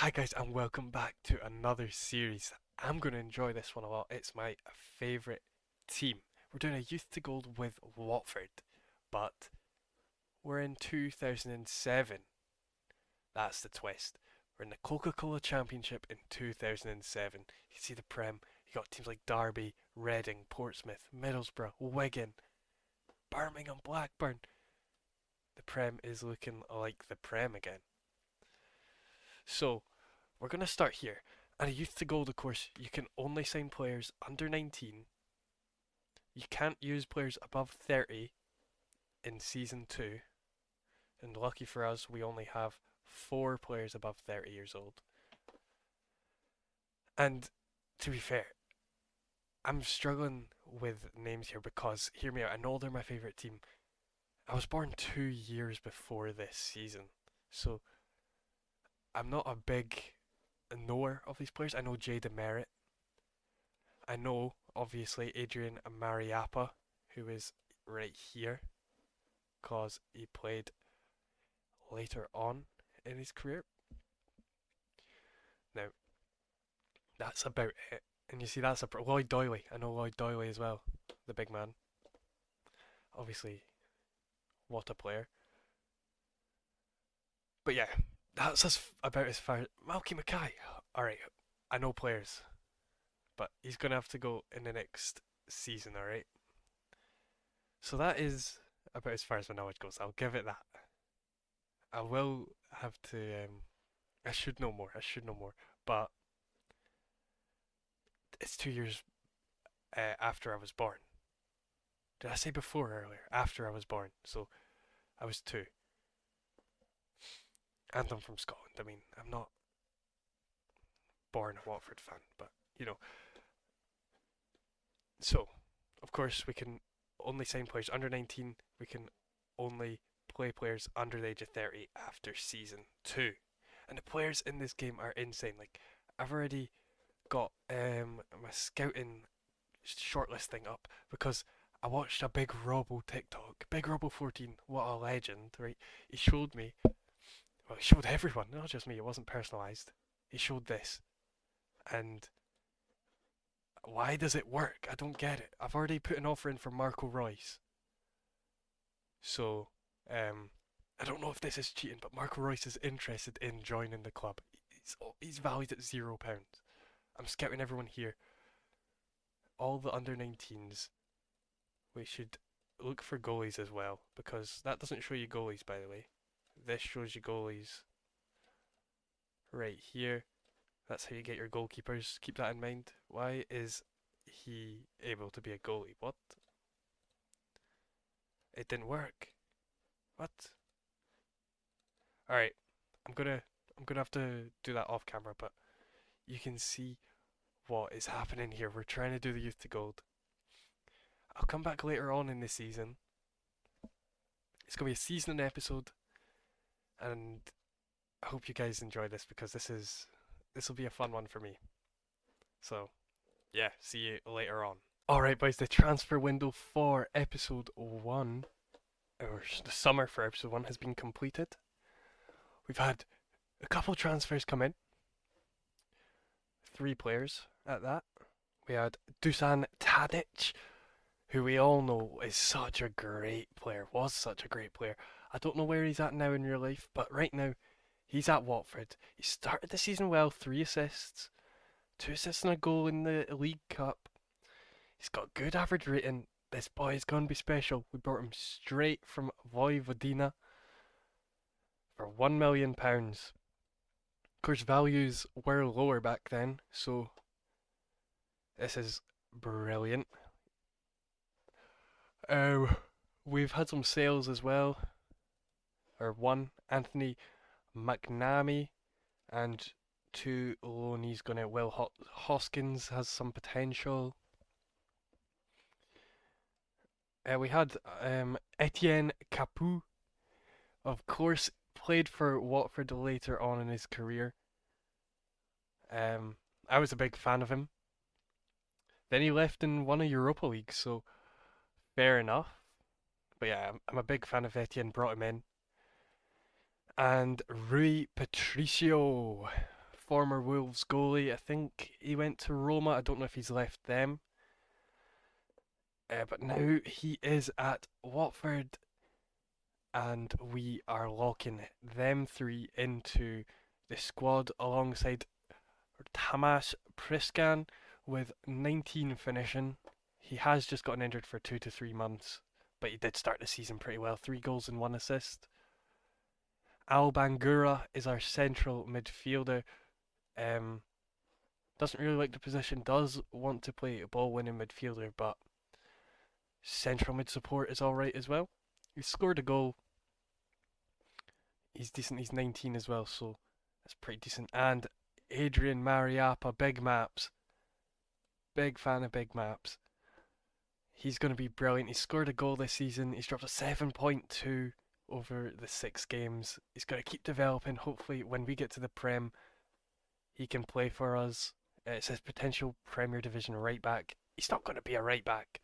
Hi guys and welcome back to another series. I'm going to enjoy this one a lot. It's my favourite team. We're doing a Youth to Gold with Watford, but we're in 2007. That's the twist. We're in the Coca-Cola Championship in 2007. You can see the Prem. You got teams like Derby, Reading, Portsmouth, Middlesbrough, Wigan, Birmingham, Blackburn. The Prem is looking like the Prem again. So, we're going to start here. And a Youth to Gold, of course, you can only sign players under 19. You can't use players above 30 in Season 2. And lucky for us, we only have 4 players above 30 years old. And to be fair, I'm struggling with names here because, hear me out, I know they're my favourite team. I was born 2 years before this season. So, I'm not a big knower of these players. I know Jay Demerit. I know, obviously, Adrian Mariappa, who is right here, because he played later on in his career. Now, that's about it. And you see, that's Lloyd Doyley. I know Lloyd Doyley as well, the big man. Obviously, what a player. But yeah, about as far. Malky Mackay. Alright, I know players, but he's going to have to go in the next season, alright? So that is about as far as my knowledge goes. I'll give it that. I will have to. I should know more. I should know more. But it's 2 years after I was born. Did I say before or earlier? After I was born. So I was 2. And I'm from Scotland. I mean, I'm not born a Watford fan, but you know. So, of course, we can only sign players under 19. We can only play players under the age of 30 after season 2. And the players in this game are insane. Like, I've already got my scouting shortlist thing up because I watched a Big Robo TikTok. Big Robo 14, what a legend, right? He showed me, well, he showed everyone, not just me, it wasn't personalised. He showed this. And why does it work? I don't get it. I've already put an offer in for Marco Royce. So, I don't know if this is cheating, but Marco Royce is interested in joining the club. He's valued at £0. I'm scouting everyone here. All the under 19s. We should look for goalies as well, because that doesn't show you goalies, by the way. This shows you goalies right here. That's how you get your goalkeepers. Keep that in mind. Why is he able to be a goalie? What? It didn't work. What? Alright. I'm gonna have to do that off camera, but you can see what is happening here. We're trying to do the Youth to Gold. I'll come back later on in the season. It's gonna be a season episode, and I hope you guys enjoy this because this will be a fun one for me. So, yeah, see you later on. Alright, boys, the transfer window for episode 1, or the summer for episode 1, has been completed. We've had a couple transfers come in. 3 players at that. We had Dusan Tadic, who we all know is such a great player, was such a great player. I don't know where he's at now in real life, but right now he's at Watford. He started the season well, 3 assists, 2 assists and a goal in the League Cup. He's got good average rating. This boy is going to be special. We brought him straight from Vojvodina for £1 million. Of course, values were lower back then, so this is brilliant. We've had some sales as well. Or one, Anthony McNamee, and 2 loanees going out. Will Hoskins has some potential. We had Etienne Capoue, of course, played for Watford later on in his career. I was a big fan of him. Then he left and won a Europa League, so fair enough. But yeah, I'm a big fan of Etienne, brought him in. And Rui Patricio former Wolves goalie. I think he went to Roma. I don't know if he's left them. But now he is at Watford, and we are locking them three into the squad alongside Tamas Priskan with 19 finishing. He has just gotten injured for 2 to 3 months, but he did start the season pretty well. 3 goals and 1 assist. Al Bangura is our central midfielder. Um, doesn't really like the position, does want to play a ball winning midfielder, but central mid support is alright as well. He scored a goal. He's decent, he's 19 as well, so that's pretty decent. And Adrian Mariappa, big maps. Big fan of big maps. He's going to be brilliant. He scored a goal this season. He's dropped a 7.2 over the 6 games. He's got to keep developing. Hopefully, when we get to the Prem, he can play for us. It says potential Premier Division right back. He's not going to be a right back.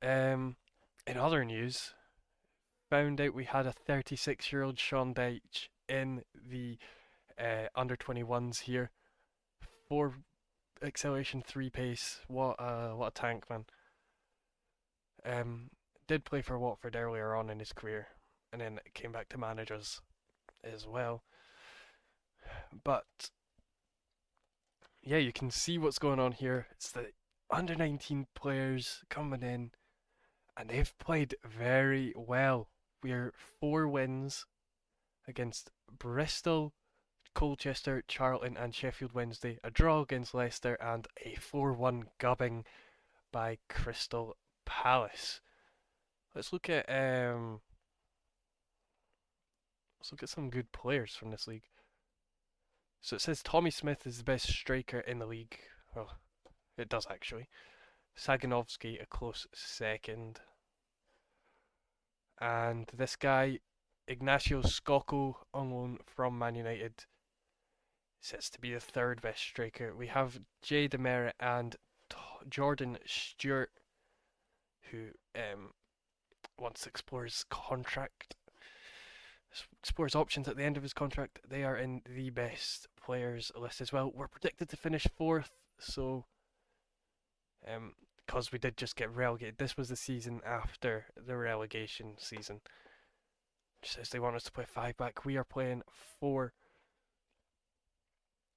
In other news, found out we had a 36-year-old Sean Dyche in the under 21s here. 4 acceleration, 3 pace. What a tank, man. Did play for Watford earlier on in his career, and then came back to managers as well. But yeah, you can see what's going on here. It's the under 19 players coming in, and they've played very well. We're 4 wins against Bristol, Colchester, Charlton, and Sheffield Wednesday, a draw against Leicester, and a 4-1 gubbing by Crystal Palace. Let's look at some good players from this league. So it says Tommy Smith is the best striker in the league. Well, it does actually. Saganovsky a close second. And this guy, Ignacio Scocco, on loan from Man United, says to be the 3rd best striker. We have Jay Demerit and Jordan Stewart, who wants to explore his contract. Explores options at the end of his contract. They are in the best players list as well. We're predicted to finish 4th, so because we did just get relegated. This was the season after the relegation season. It says they want us to play 5 back. We are playing 4.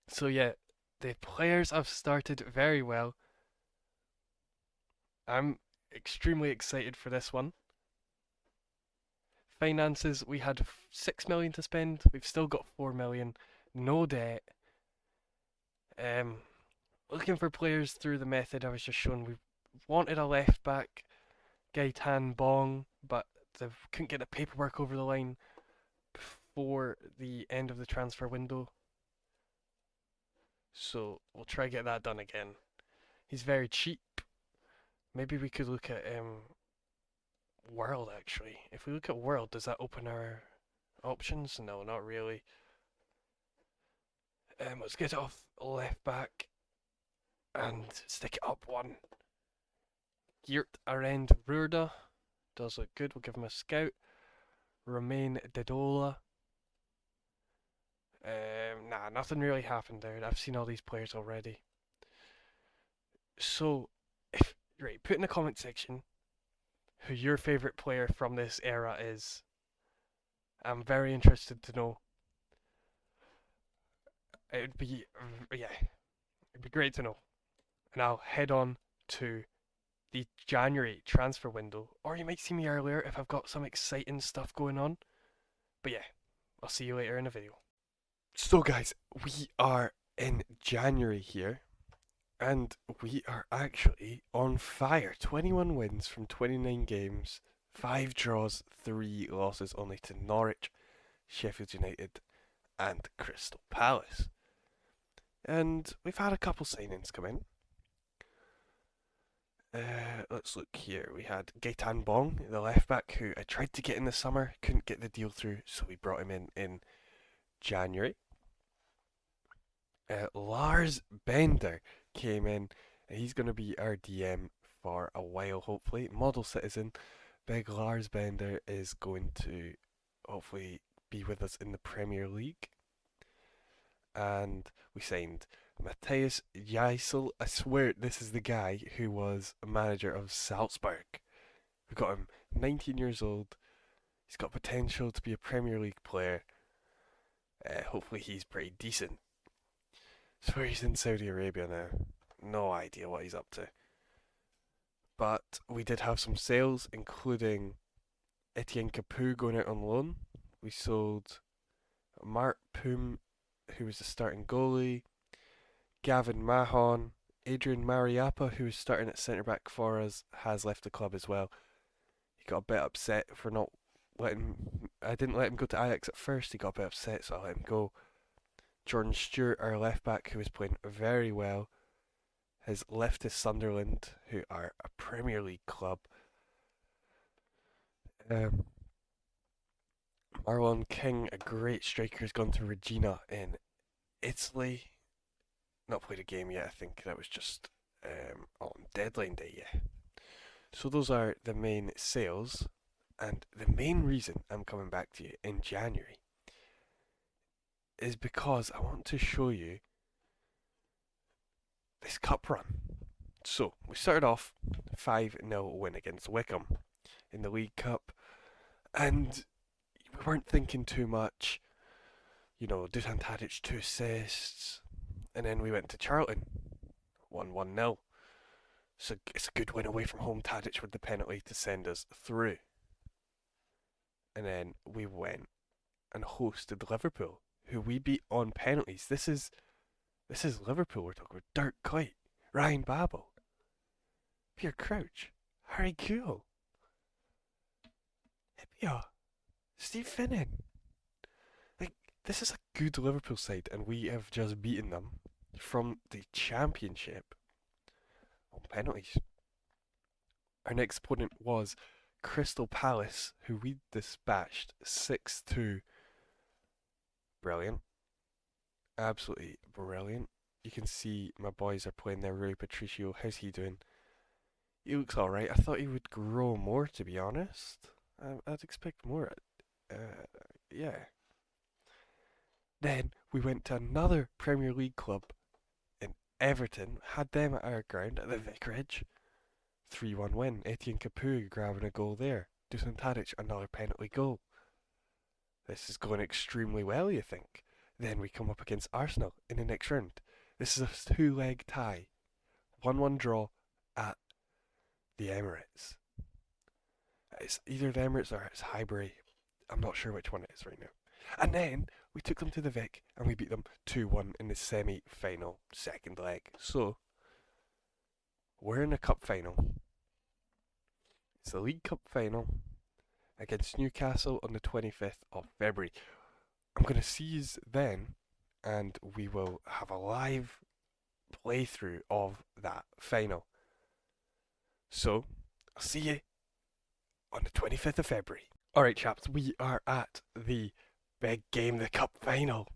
So yeah, the players have started very well. I'm extremely excited for this one. Finances, we had 6 million to spend. We've still got 4 million. No debt. Looking for players through the method I was just showing. We wanted a left back, Gaitan Bong, but they couldn't get the paperwork over the line before the end of the transfer window. So we'll try to get that done again. He's very cheap. Maybe we could look at World actually. If we look at World, does that open our options? No, not really. Let's get it off left back and stick it up one. Geert Arend Ruurda does look good. We'll give him a scout. Romain Dedola. Nah, nothing really happened there. I've seen all these players already. So, put in the comment section who your favourite player from this era is. I'm very interested to know. It'd be great to know. And I'll head on to the January transfer window, or you might see me earlier if I've got some exciting stuff going on. But yeah, I'll see you later in the video. So guys, we are in January here, and we are actually on fire. 21 wins from 29 games, 5 draws, 3 losses only to Norwich, Sheffield United, and Crystal Palace. And we've had a couple signings come in. Let's look here. We had Gaitan Bong, the left back, who I tried to get in the summer, couldn't get the deal through, so we brought him in January. Lars Bender came in, and he's going to be our DM for a while, hopefully. Model citizen, big Lars Bender is going to hopefully be with us in the Premier League. and we signed Matthias Jaisel. I swear this is the guy who was a manager of Salzburg. We got him 19 years old. He's got potential to be a Premier League player. Hopefully he's pretty decent. So he's in Saudi Arabia now. No idea what he's up to. But we did have some sales, including Etienne Capoue going out on loan. We sold Mark Poom, who was the starting goalie, Gavin Mahon, Adrian Mariappa, who was starting at centre back for us, has left the club as well. He got a bit upset for not letting. I didn't let him go to Ajax at first. He got a bit upset, so I let him go. Jordan Stewart, our left back, who was playing very well, has left to Sunderland, who are a Premier League club. Um, Marlon King, a great striker, has gone to Regina in Italy. Not played a game yet, I think that was just on deadline day, yeah. So those are the main sales, and the main reason I'm coming back to you in January is because I want to show you this cup run. So we started off 5-0 win against Wickham in the League Cup, and we weren't thinking too much. You know, Dusan Tadic 2 assists, and then we went to Charlton, 1-1-0. So it's a good win away from home. Tadic with the penalty to send us through. And then we went and hosted Liverpool, who we beat on penalties. This is Liverpool we're talking about. Dirk Kuyt, Ryan Babel, Pierre Crouch, Harry Kewell, Hipia, Steve Finnan. Like, this is a good Liverpool side, and we have just beaten them from the Championship on penalties. Our next opponent was Crystal Palace, who we dispatched 6-2. Brilliant. Absolutely brilliant. You can see my boys are playing there. Rui Patricio, how's he doing? He looks alright. I thought he would grow more, to be honest. I'd expect more. Yeah. Then we went to another Premier League club in Everton, had them at our ground at the Vicarage. 3-1 win. Etienne Capoue grabbing a goal there. Dusan Tadic, another penalty goal. This is going extremely well, you think. Then we come up against Arsenal in the next round. This is a two-leg tie. 1-1 draw at the Emirates. It's either the Emirates or it's Highbury. I'm not sure which one it is right now. And then we took them to the Vic and we beat them 2-1 in the semi-final second leg. So, we're in a cup final. It's the League Cup final against Newcastle on the 25th of February. I'm going to see you then, and we will have a live playthrough of that final. So, I'll see you on the 25th of February. Alright, chaps, we are at the big game, the cup final.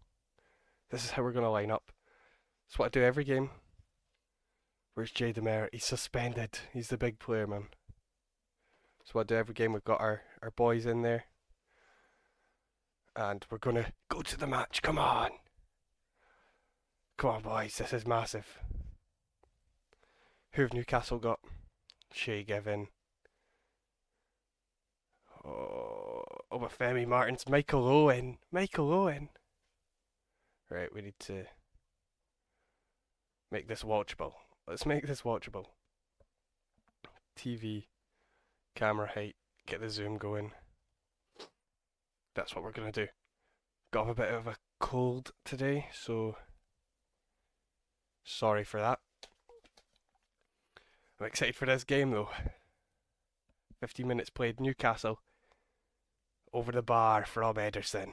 This is how we're going to line up. It's what I do every game. Where's Jay Demer? He's suspended. He's the big player, man. So what I do every game. We've got our boys in there. And we're going to go to the match. Come on. Come on, boys. This is massive. Who have Newcastle got? Shay Given. Obafemi Martins. Michael Owen. Michael Owen. Right, we need to make this watchable. Let's make this watchable. TV, camera height, get the zoom going. That's what we're going to do. Got a bit of a cold today, so sorry for that. I'm excited for this game though. 15 minutes played, Newcastle. Over the bar from Ederson.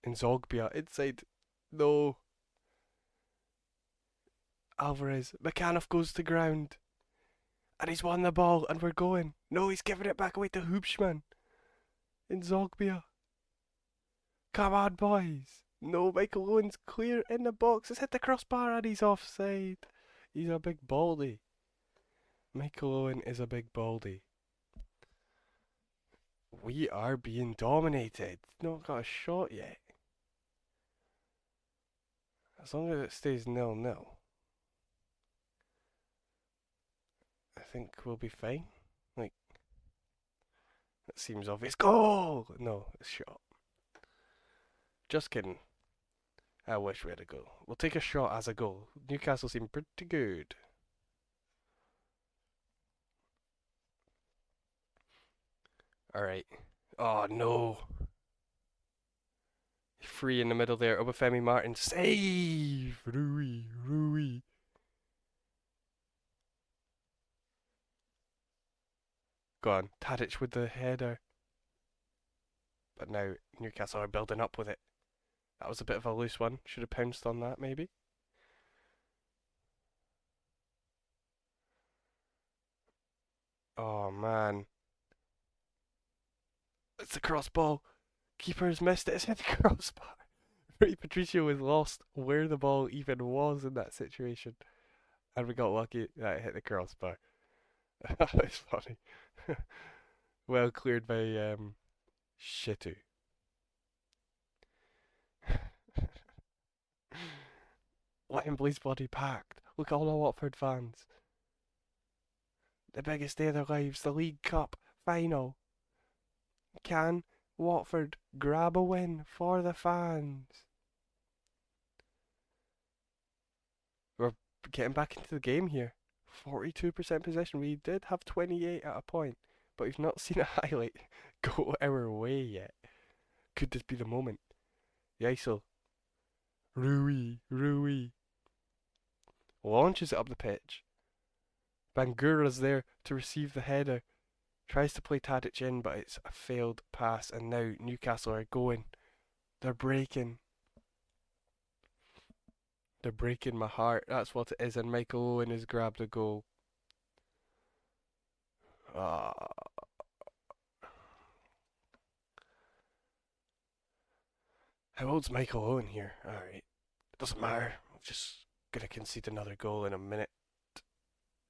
In Zogbia, inside. No. Alvarez. McAnuff goes to ground. And he's won the ball and we're going. No, he's giving it back away to Hoopsman. In Zogbia. Come on, boys. No, Michael Owen's clear in the box. It's hit the crossbar and he's offside. He's a big baldy. Michael Owen is a big baldy. We are being dominated. Not got a shot yet. As long as it stays 0-0, I think we'll be fine. Like, that seems obvious. Goal! No, it's shot. Just kidding. I wish we had a goal. We'll take a shot as a goal. Newcastle seem pretty good. Alright. Oh no. Free in the middle there. Obafemi Martin. Save! Rui, Rui. Go on. Tadic with the header. But now Newcastle are building up with it. That was a bit of a loose one. Should have pounced on that maybe. Oh man. It's a cross ball. Keeper's missed it. It's hit the crossbar. Rui Patricio was lost where the ball even was in that situation. And we got lucky that it hit the crossbar. That was funny. Well cleared by Shitu. Wembley's bloody packed. Look at all the Watford fans. The biggest day of their lives, the League Cup final. Can Watford grab a win for the fans? We're getting back into the game here. 42% possession. We did have 28 at a point, but we've not seen a highlight go our way yet. Could this be the moment? The ISIL. Rui, Rui. Launches it up the pitch. Bangura's there to receive the header. Tries to play Tadic in, but it's a failed pass, and now Newcastle are going. They're breaking. They're breaking my heart. That's what it is, and Michael Owen has grabbed a goal. Ah. How old's Michael Owen here? Alright. Doesn't matter. I'm just gonna concede another goal in a minute.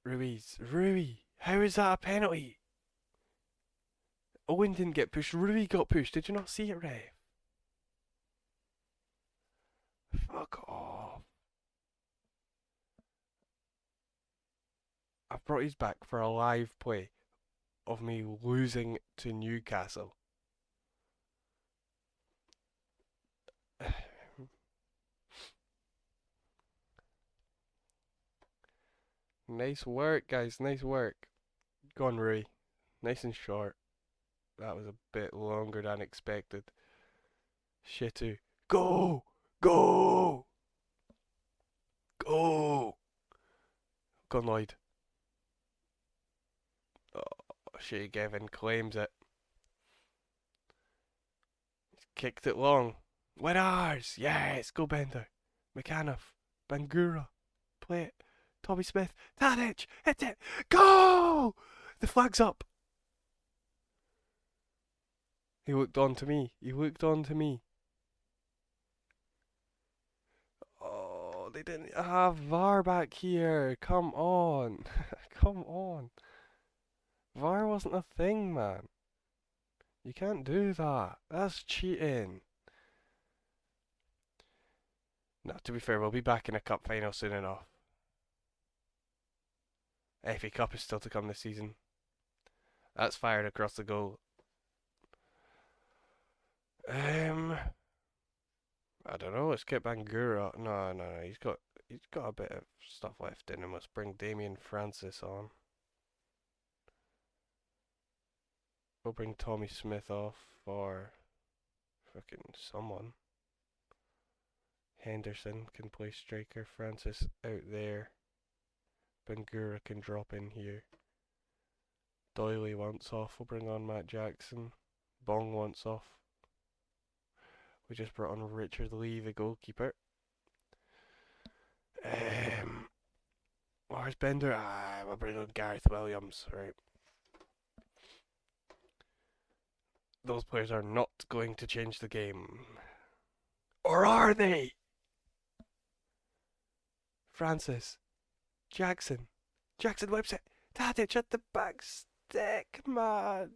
Ruiz. Rui! How is that a penalty? Owen didn't get pushed. Rui got pushed. Did you not see it, Ref? Fuck off. I've brought his back for a live play of me losing to Newcastle. Nice work, guys. Nice work. Go on, Rui. Nice and short. That was a bit longer than expected. Shitu. Go! Go! Go! Go on, Lloyd. Oh, Shea Gavin claims it. He's kicked it long. Winners! Yes! Go Bender. McAnuff. Bangura. Play it. Tommy Smith. Tadic! Hit it! Go! The flag's up. He looked on to me. He looked on to me. Oh, they didn't have VAR back here. Come on. Come on. VAR wasn't a thing, man. You can't do that. That's cheating. No, to be fair, we'll be back in a cup final soon enough. FA Cup is still to come this season. That's fired across the goal. I don't know. Let's get Bangura. No. He's got a bit of stuff left in him. Let's bring Damien Francis on. We'll bring Tommy Smith off for fucking someone. Henderson can play striker. Francis out there. Bangura can drop in here. Doyley wants off. We'll bring on Matt Jackson. Bong wants off. We just brought on Richard Lee, the goalkeeper. Where's Bender? We'll bring on Gareth Williams, right? Those players are not going to change the game. Or are they? Francis. Jackson. Jackson whips it. Tadic at the back stick, man.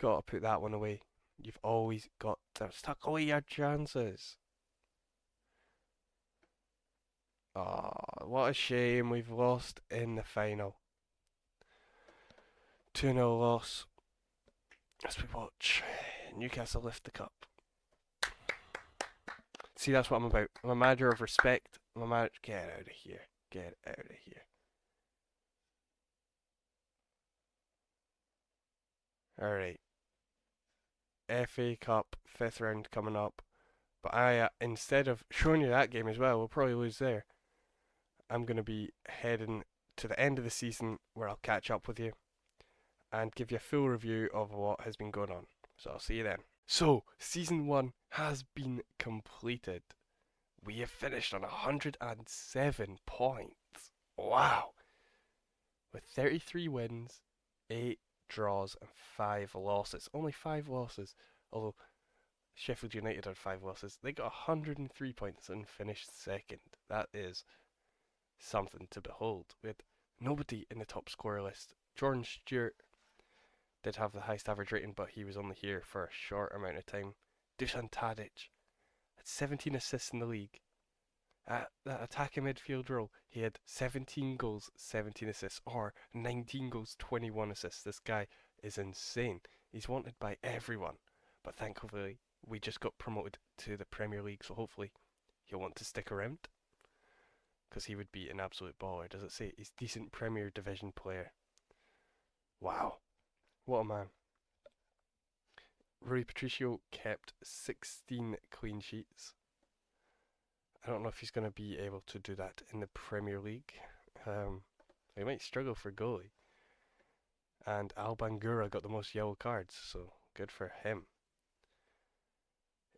got to put that one away. You've always got to tuck away your chances. Oh, what a shame we've lost in the final. 2-0 loss. As we watch Newcastle lift the cup. See, that's what I'm about. I'm a manager of respect. I'm a manager. Get out of here. Get out of here. Alright. FA Cup, 5th round coming up. But instead of showing you that game as well, we'll probably lose there. I'm going to be heading to the end of the season where I'll catch up with you and give you a full review of what has been going on. So I'll see you then. So, season 1 has been completed. We have finished on 107 points. Wow! With 33 wins, 8 draws, and 5 losses. Only 5 losses. Although Sheffield United had 5 losses. They got 103 points and finished second. That is something to behold. We had nobody in the top scorer list. Jordan Stewart did have the highest average rating, but he was only here for a short amount of time. Dusan Tadic had 17 assists in the league. At that attacking midfield role, he had 17 goals, 17 assists, or 19 goals, 21 assists. This guy is insane. He's wanted by everyone. But thankfully, we just got promoted to the Premier League, so hopefully he'll want to stick around. Because he would be an absolute baller. Does it say he's decent Premier Division player? Wow. What a man. Rui Patricio kept 16 clean sheets. I don't know if he's going to be able to do that in the Premier League. He might struggle for goalie. And Al Bangura got the most yellow cards, so good for him.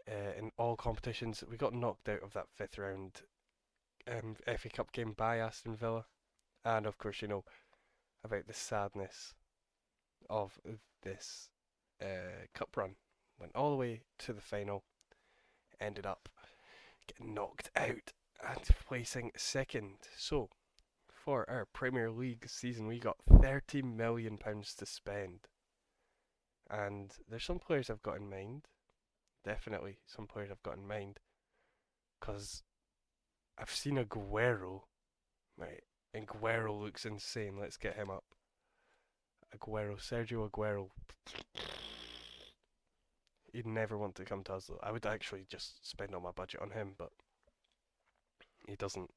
In all competitions, we got knocked out of that 5th round FA Cup game by Aston Villa. And of course, you know about the sadness of this cup run. Went all the way to the final, ended up getting knocked out and placing second. So, for our Premier League season, we got £30 million to spend. And there's some players I've got in mind. Definitely some players I've got in mind. Because I've seen Aguero. Right, Aguero looks insane. Let's get him up. Aguero, Sergio Aguero. He'd never want to come to us though. I would actually just spend all my budget on him, but he doesn't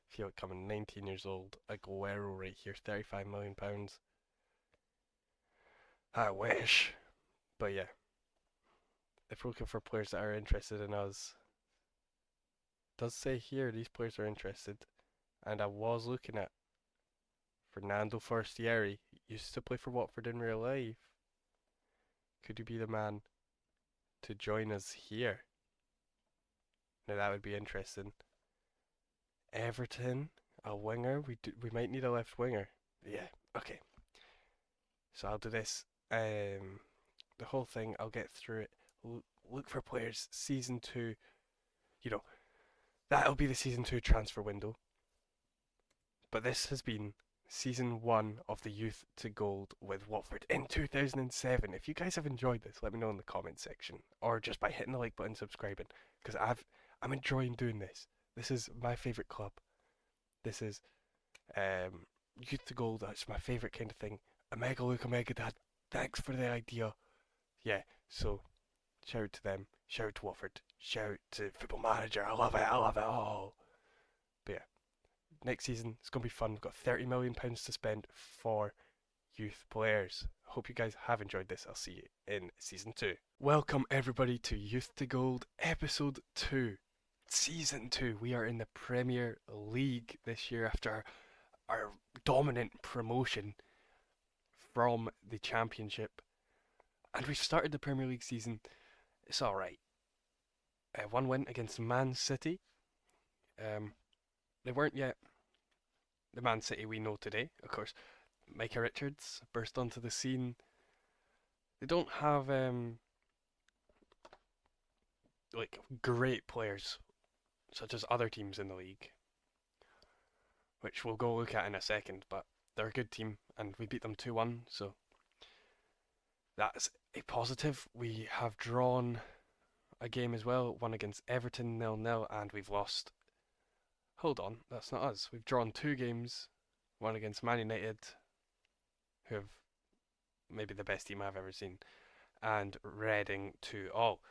feel like coming. 19 years old, Aguero right here, £35 million. I wish. But yeah, if we're looking for players that are interested in us, it does say here these players are interested. And I was looking at Fernando Forestieri. Used to play for Watford in real life. Could you be the man to join us here? Now that would be interesting. Everton, a winger. We might need a left winger. Yeah, okay. So I'll do this. The whole thing. I'll get through it. Look for players. Season 2. You know, that'll be the season 2 transfer window. But this has been season 1 of the Youth to Gold with Watford in 2007. If you guys have enjoyed this, let me know in the comment section, or just by hitting the like button, subscribing, because I'm enjoying doing this. This is my favourite club. This is Youth to Gold. That's my favourite kind of thing. Omega Luke, Omega Dad. Thanks for the idea. Yeah. So shout out to them. Shout out to Watford. Shout out to Football Manager. I love it. I love it all. But yeah. Next season, it's going to be fun. We've got £30 million to spend for youth players. Hope you guys have enjoyed this. I'll see you in season 2. Welcome everybody to Youth to Gold episode 2. Season 2. We are in the Premier League this year after our dominant promotion from the Championship. And we've started the Premier League season. It's alright. 1 win against Man City. They weren't yet the Man City we know today, of course. Micah Richards burst onto the scene. They don't have like great players such as other teams in the league, which we'll go look at in a second, but they're a good team and we beat them 2-1, so That's a positive. We have drawn a game as well, one against Everton 0-0, and we've lost. Hold on, that's not us. We've drawn two games, one against Man United, who have maybe the best team I've ever seen, and Reading 2-all.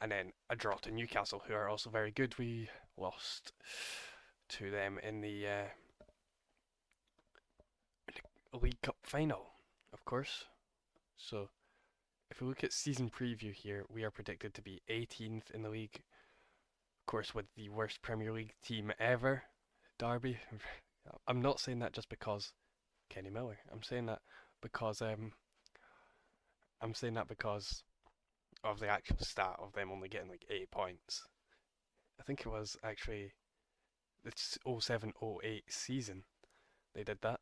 And then a draw to Newcastle, who are also very good. We lost to them in the League Cup final, of course. So if we look at season preview here, we are predicted to be 18th in the league. Of course, with the worst Premier League team ever, Derby. I'm not saying that just because Kenny Miller. I'm saying that because of the actual stat of them only getting like 8 points. I think it was actually the 07-08 season they did that.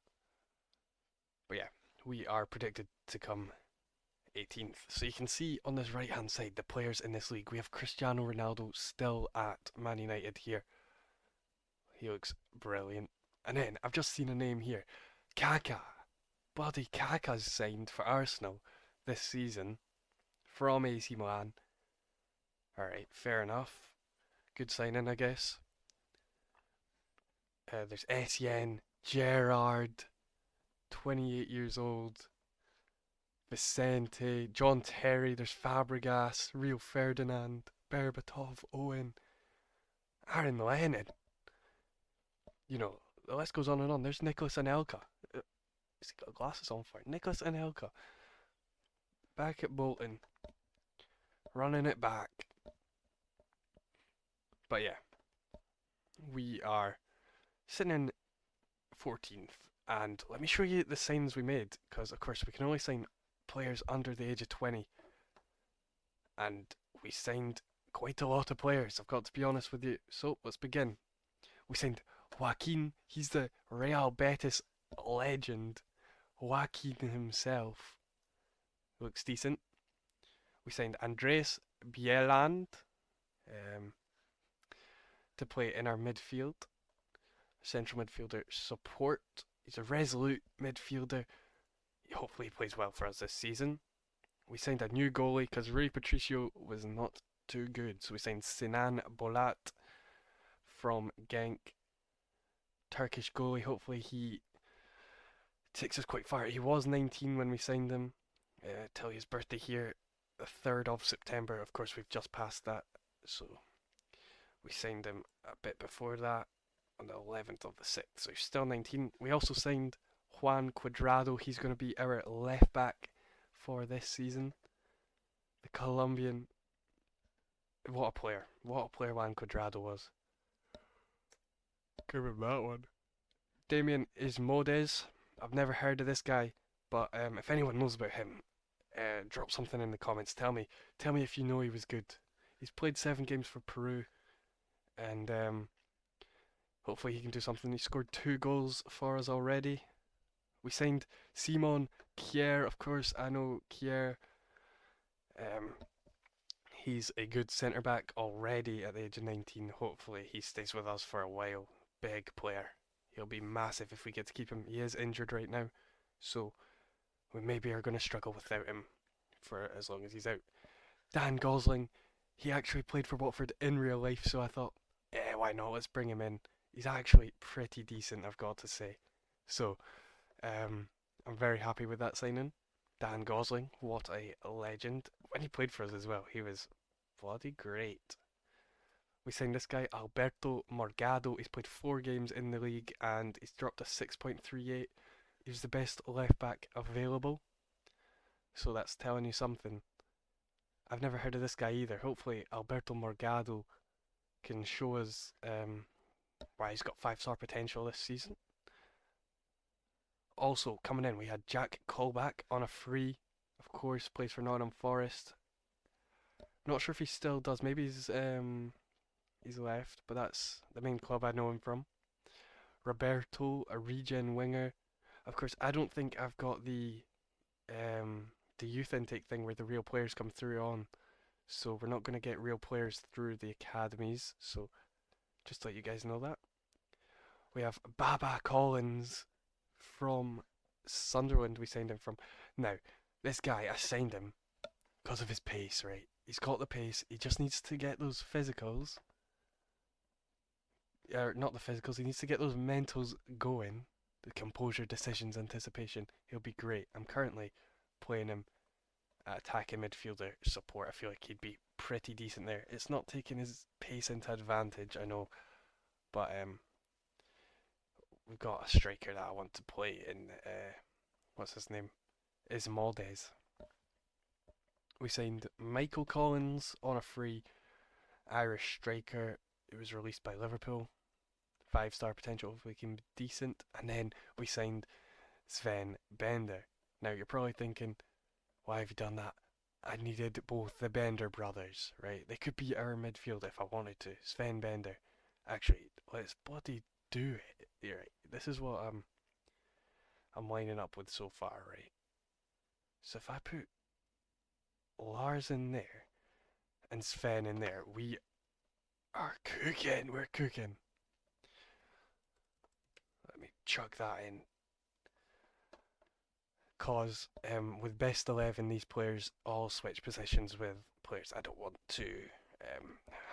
But yeah, we are predicted to come 18th. So you can see on this right hand side the players in this league. We have Cristiano Ronaldo still at Man United here. He looks brilliant. And then I've just seen a name here. Kaká. Bloody Kaká's signed for Arsenal this season from AC Milan. Alright, fair enough. Good signing, I guess. There's Etienne, Gerrard, 28 years old, Vicente, John Terry, there's Fabregas, Rio Ferdinand, Berbatov, Owen, Aaron Lennon. You know, the list goes on and on. There's Nicholas Anelka. Has he got glasses on for it? Nicholas Anelka. Back at Bolton. Running it back. But yeah, we are sitting in 14th. And let me show you the signs we made, because of course we can only sign players under the age of 20. And we signed quite a lot of players, I've got to be honest with you. So let's begin. We signed Joaquin, he's the Real Betis legend. Joaquin himself. Looks decent. We signed Andres Bieland to play in our midfield. Central midfielder support. He's a resolute midfielder. Hopefully he plays well for us this season. We signed a new goalie because Rui Patricio was not too good. So we signed Sinan Bolat from Genk. Turkish goalie. Hopefully he takes us quite far. He was 19 when we signed him. Tell you his birthday here, the 3rd of September. Of course, we've just passed that. So we signed him a bit before that on the 11th of the 6th. So he's still 19. We also signed Juan Cuadrado. He's going to be our left back for this season. The Colombian. What a player. What a player Juan Cuadrado was. Give him that one. Damien Ismodes. I've never heard of this guy, but if anyone knows about him, drop something in the comments. Tell me if you know he was good. He's played 7 games for Peru, and hopefully he can do something. He scored 2 goals for us already. We signed Simon Kjaer, of course. I know Kjaer. He's a good centre back already at the age of 19. Hopefully he stays with us for a while. Big player. He'll be massive if we get to keep him. He is injured right now, so we maybe are going to struggle without him for as long as he's out. Dan Gosling, he actually played for Watford in real life, so I thought, why not? Let's bring him in. He's actually pretty decent, I've got to say. So, I'm very happy with that signing. Dan Gosling, what a legend. When he played for us as well, he was bloody great. We signed this guy, Alberto Morgado. He's played 4 games in the league and he's dropped a 6.38. He's the best left back available. So that's telling you something. I've never heard of this guy either. Hopefully Alberto Morgado can show us why he's got 5-star potential this season. Also coming in we had Jack Colback on a free. Of course, plays for Nottingham Forest. Not sure if he still does. Maybe he's left, but that's the main club I know him from. Roberto, a regen winger. Of course, I don't think I've got the youth intake thing where the real players come through on, so we're not going to get real players through the academies. So just to let you guys know that. We have Baba Collins from Sunderland. We signed him from. Now, This guy, I signed him because of his pace, right? He's got the pace. He just needs to get those physicals. Or not the physicals, he needs to get those mentals going. The composure, decisions, anticipation. He'll be great. I'm currently playing him at attacking midfielder support. I feel like he'd be pretty decent there. It's not taking his pace into advantage, I know, but we've got a striker that I want to play in. What's his name? Ismaldes. We signed Michael Collins on a free, Irish striker. It was released by Liverpool. 5-star potential, hopefully can be decent. And then we signed Sven Bender. Now you're probably thinking, why have you done that? I needed both the Bender brothers, right? They could be our midfield if I wanted to. Sven Bender. Actually, let's bloody do it. You're right. This is what I'm lining up with so far, right? So if I put Lars in there and Sven in there, we are cooking. We're cooking. Let me chuck that in. Cause with best 11, these players all switch positions with players I don't want to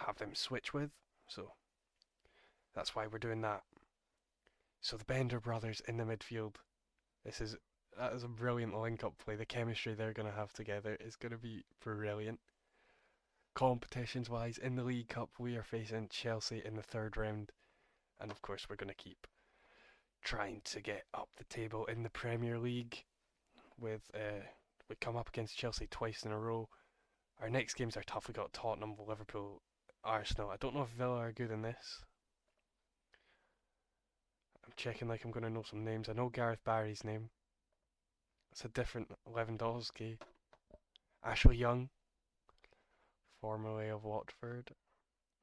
have them switch with. So that's why we're doing that. So the Bender brothers in the midfield. That is a brilliant link-up play. The chemistry they're gonna have together is gonna be brilliant. Competitions-wise, in the League Cup, we are facing Chelsea in the third round, and of course we're gonna keep trying to get up the table in the Premier League. With we come up against Chelsea twice in a row. Our next games are tough. We got Tottenham, Liverpool, Arsenal. I don't know if Villa are good in this. I'm checking like I'm gonna know some names. I know Gareth Barry's name. It's a different Lewandowski. Ashley Young, formerly of Watford.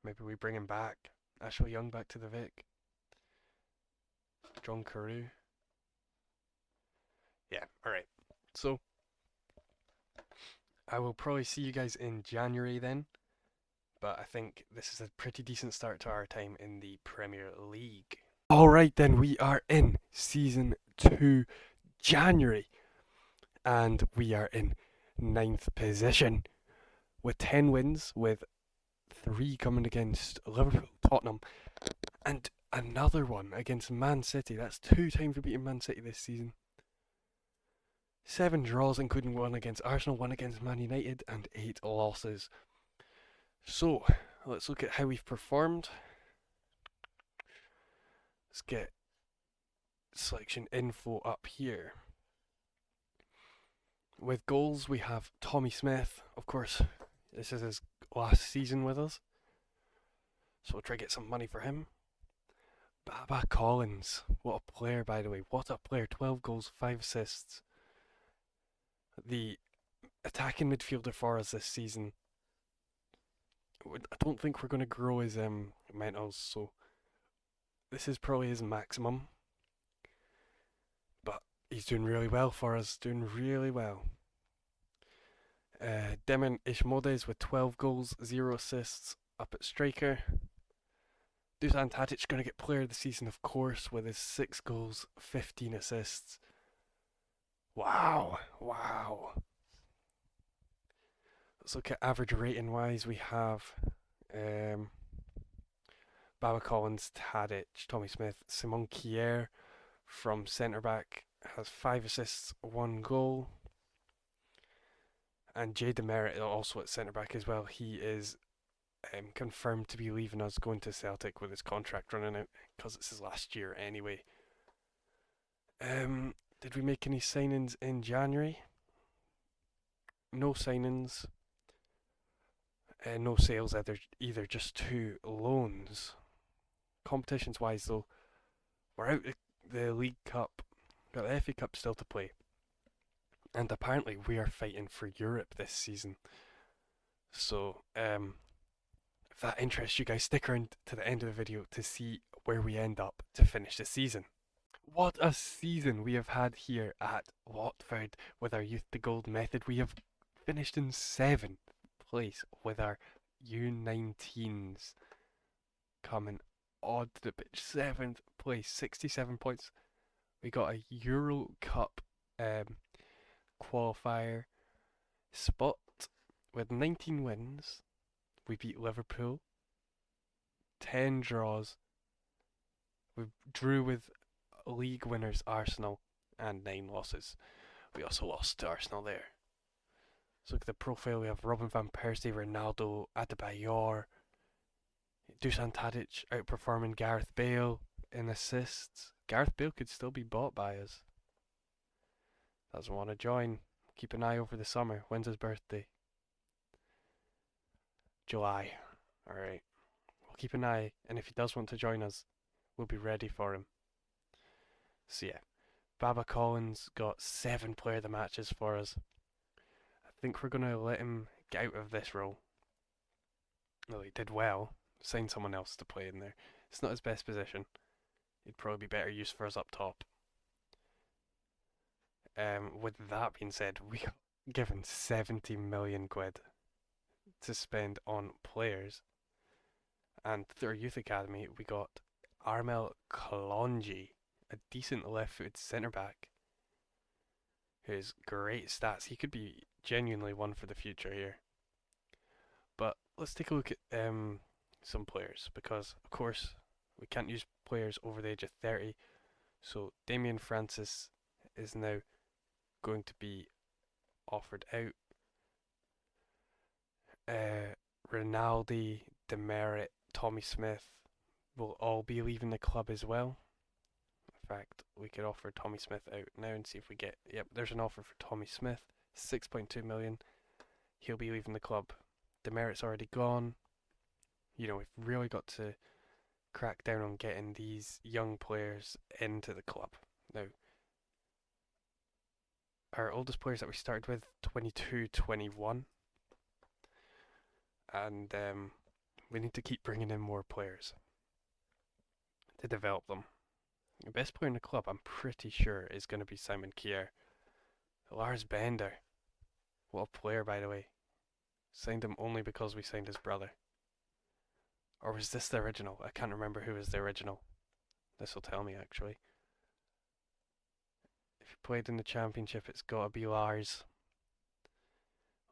Maybe we bring him back. Ashley Young back to the Vic. John Carew. Yeah, alright. So, I will probably see you guys in January then. But I think this is a pretty decent start to our time in the Premier League. Alright then, we are in Season 2, January. And we are in 9th position with 10 wins, with 3 coming against Liverpool, Tottenham, and another one against Man City. That's 2 times we've beaten Man City this season. 7 draws, including 1 against Arsenal, 1 against Man United, and 8 losses. So, let's look at how we've performed. Let's get selection info up here. With goals, we have Tommy Smith. Of course, this is his last season with us, so we'll try to get some money for him. Baba Collins, what a player, by the way. What a player. 12 goals, 5 assists. The attacking midfielder for us this season. I don't think we're going to grow his mentals, so this is probably his maximum. But he's doing really well for us, doing really well. Demon Ishmodes with 12 goals, 0 assists, up at striker. Dusan Tadic going to get player of the season, of course, with his 6 goals, 15 assists. Wow, wow. Let's look at average rating wise. We have Baba Collins, Tadic, Tommy Smith, Simon Kier from centre back has 5 assists, 1 goal. And Jay Demerit also at centre back as well. He is confirmed to be leaving us, going to Celtic with his contract running out because it's his last year anyway. Did we make any signings in January? No signings. No sales either, just 2 loans. Competitions wise though, we're out the League Cup, got the FA Cup still to play, and apparently we are fighting for Europe this season. So if that interests you guys, stick around to the end of the video to see where we end up to finish the season. What a season we have had here at Watford with our Youth to Gold method. We have finished in 7th place with our U19s coming on to the pitch. 7th place, 67 points. We got a Euro Cup qualifier spot with 19 wins. We beat Liverpool, 10 draws. We drew with league winners Arsenal, and 9 losses. We also lost to Arsenal there. So look at the profile. We have Robin van Persie, Ronaldo, Adebayor, Dusan Tadic outperforming Gareth Bale in assists. Gareth Bale could still be bought by us. Doesn't want to join. Keep an eye over the summer. When's his birthday? July. Alright. We'll keep an eye, and if he does want to join us, we'll be ready for him. So yeah, Baba Collins got 7 player of the matches for us. I think we're going to let him get out of this role. Well, he did well. Sign someone else to play in there. It's not his best position. He'd probably be better use for us up top. With that being said, we got given 70 million quid to spend on players. And through our youth academy, we got Armel Kalonji, a decent left-footed centre back, who has great stats. He could be genuinely one for the future here. But let's take a look at some players, because of course we can't use players over the age of 30. So Damien Francis is now going to be offered out. Rinaldi, Demerit, Tommy Smith will all be leaving the club as well. In fact, we could offer Tommy Smith out now and see if we get. Yep, there's an offer for Tommy Smith, 6.2 million. He'll be leaving the club. Demerit's already gone. You know, we've really got to crack down on getting these young players into the club. Now, our oldest players that we started with, 22, 21. And we need to keep bringing in more players to develop them. The best player in the club, I'm pretty sure, is going to be Simon Kjaer. Lars Bender. What a player, by the way. Signed him only because we signed his brother. Or was this the original? I can't remember who was the original. This will tell me, actually. If he played in the championship, it's got to be Lars.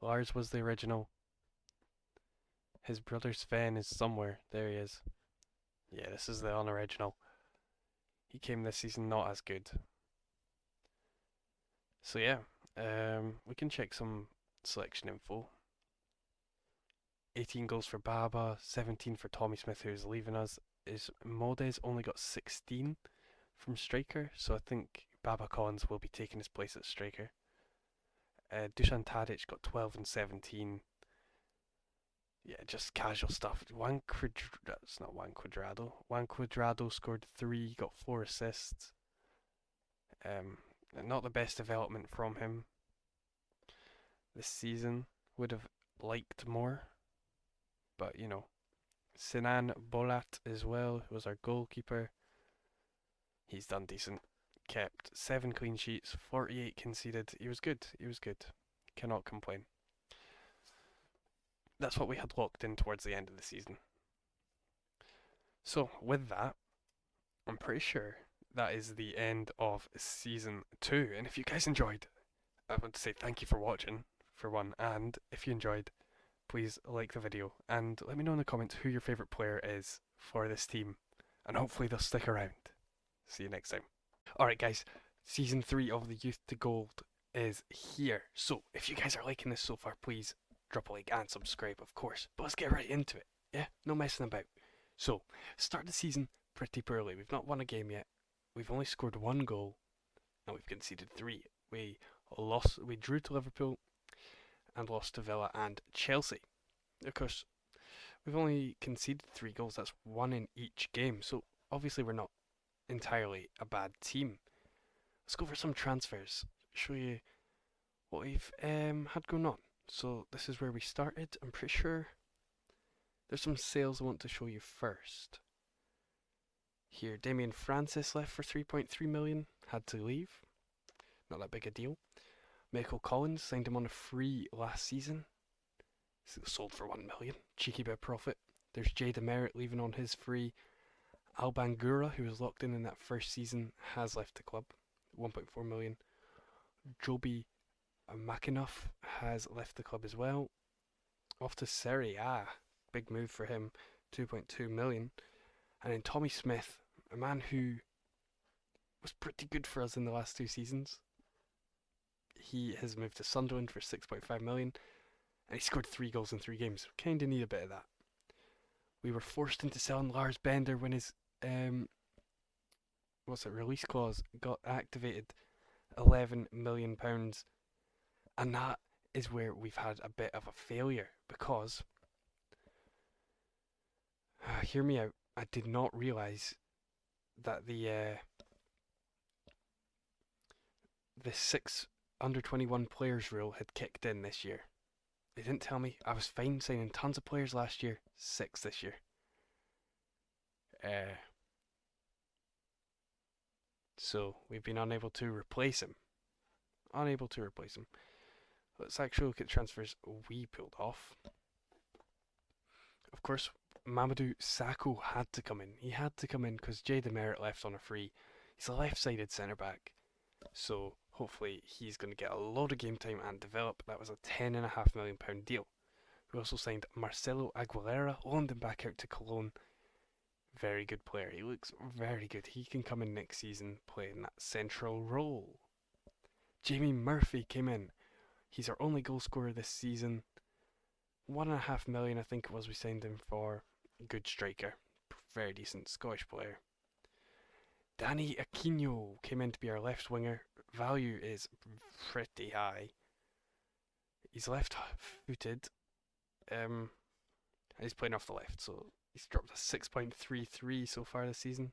Lars was the original. His brother Sven is somewhere. There he is. Yeah, this is the unoriginal. He came this season not as good. So yeah, we can check some selection info. 18 goals for Baba, 17 for Tommy Smith, who's leaving us. Modes only got 16 from striker, so I think Baba Collins will be taking his place at striker. Dusan Tadic got 12 and 17. Yeah, just casual stuff. Juan Cuadrado scored 3, got 4 assists. Not the best development from him this season. Would have liked more. But, you know, Sinan Bolat as well, who was our goalkeeper. He's done decent. Kept 7 clean sheets, 48 conceded. He was good. He was good. Cannot complain. That's what we had locked in towards the end of the season. So, with that, I'm pretty sure that is the end of season 2. And if you guys enjoyed, I want to say thank you for watching, for one. And if you enjoyed, please like the video and let me know in the comments who your favourite player is for this team. And hopefully they'll stick around. See you next time. Alright guys, season 3 of the Youth to Gold is here. So, if you guys are liking this so far, please drop a like and subscribe, of course. But let's get right into it. Yeah, no messing about. So, start the season pretty poorly. We've not won a game yet. We've only scored 1 goal, and we've conceded 3. We drew to Liverpool, and lost to Villa and Chelsea. Of course, we've only conceded 3 goals. That's 1 in each game. So obviously we're not entirely a bad team. Let's go for some transfers. Show you what we've had going on. So this is where we started. I'm pretty sure there's some sales I want to show you first. Here, Damien Francis left for 3.3 million. Had to leave. Not that big a deal. Michael Collins signed him on a free last season. Sold for 1 million. Cheeky bit of profit. There's Jay Demerit leaving on his free. Albangura, who was locked in that first season, has left the club. 1.4 million. Joby McAnuff has left the club as well. Off to Serie A. Big move for him, 2.2 million. And then Tommy Smith, a man who was pretty good for us in the last 2 seasons. He has moved to Sunderland for 6.5 million, and he scored 3 goals in 3 games. Kinda need a bit of that. We were forced into selling Lars Bender when his release clause got activated. £11 million, and that is where we've had a bit of a failure because hear me out. I did not realise that the 6 under 21 players rule had kicked in this year. They didn't tell me. I was fine signing tons of players last year. 6 this year. Uh, so we've been unable to replace him. Unable to replace him. Let's actually look at transfers we pulled off. Of course, Mamadou Sakho had to come in. He had to come in because Jay Demerit left on a free. He's a left-sided centre back, so hopefully he's going to get a lot of game time and develop. That was a £10.5 million deal. We also signed Marcelo Aguilera, loaned him back out to Cologne. Very good player. He looks very good. He can come in next season playing that central role. Jamie Murphy came in. He's our only goal scorer this season. 1.5 million, I think it was, we signed him for. Good striker. Very decent Scottish player. Danny Aquino came in to be our left winger. Value is pretty high. He's left footed. He's playing off the left, so he's dropped a 6.33 so far this season.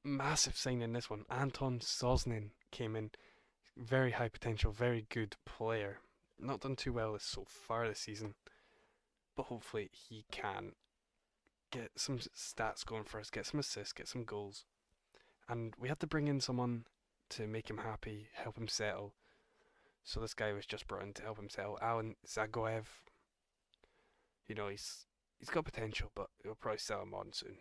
Massive signing this one. Anton Sosnin came in. Very high potential, very good player. Not done too well so far this season, but hopefully he can get some stats going for us, get some assists, get some goals. And we had to bring in someone to make him happy, help him settle. So this guy was just brought in to help him settle. Alan Zagoev. You know, he's got potential, but we'll probably sell him on soon.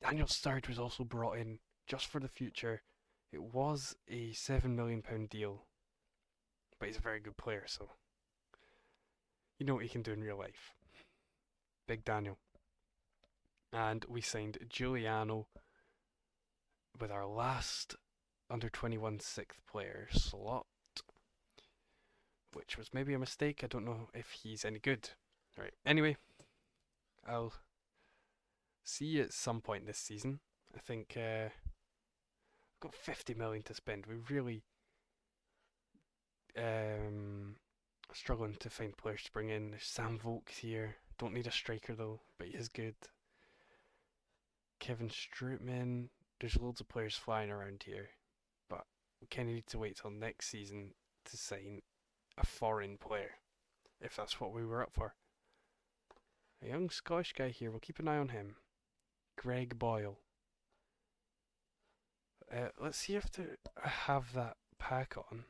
Daniel Sturridge was also brought in just for the future. It was a £7 million deal, but he's a very good player, so you know what he can do in real life. Big Daniel. And we signed Giuliano with our last under 21 sixth player slot, which was maybe a mistake. I don't know if he's any good. Alright, anyway, I'll see you at some point this season. I think I've got 50 million to spend. We really struggling to find players to bring in. There's Sam Volks here. Don't need a striker though, but he is good. Kevin Strootman. There's loads of players flying around here, but we kind of need to wait till next season to sign a foreign player, if that's what we were up for. A young Scottish guy here. We'll keep an eye on him. Greg Boyle. Let's see if I have that pack on.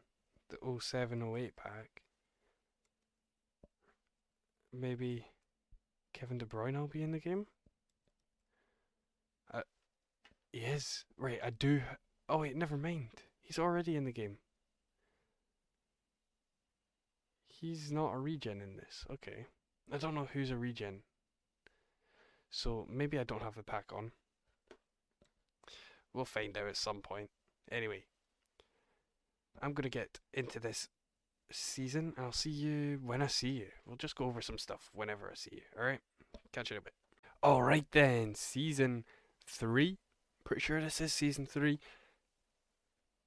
The 07-08 pack. Maybe Kevin De Bruyne will be in the game? He is. Right, I do. Oh wait, never mind. He's already in the game. He's not a regen in this. Okay. I don't know who's a regen. So maybe I don't have the pack on. We'll find out at some point. Anyway, I'm going to get into this season. I'll see you when I see you. We'll just go over some stuff whenever I see you. Alright? Catch you in a bit. Alright then, season 3. Pretty sure this is season 3.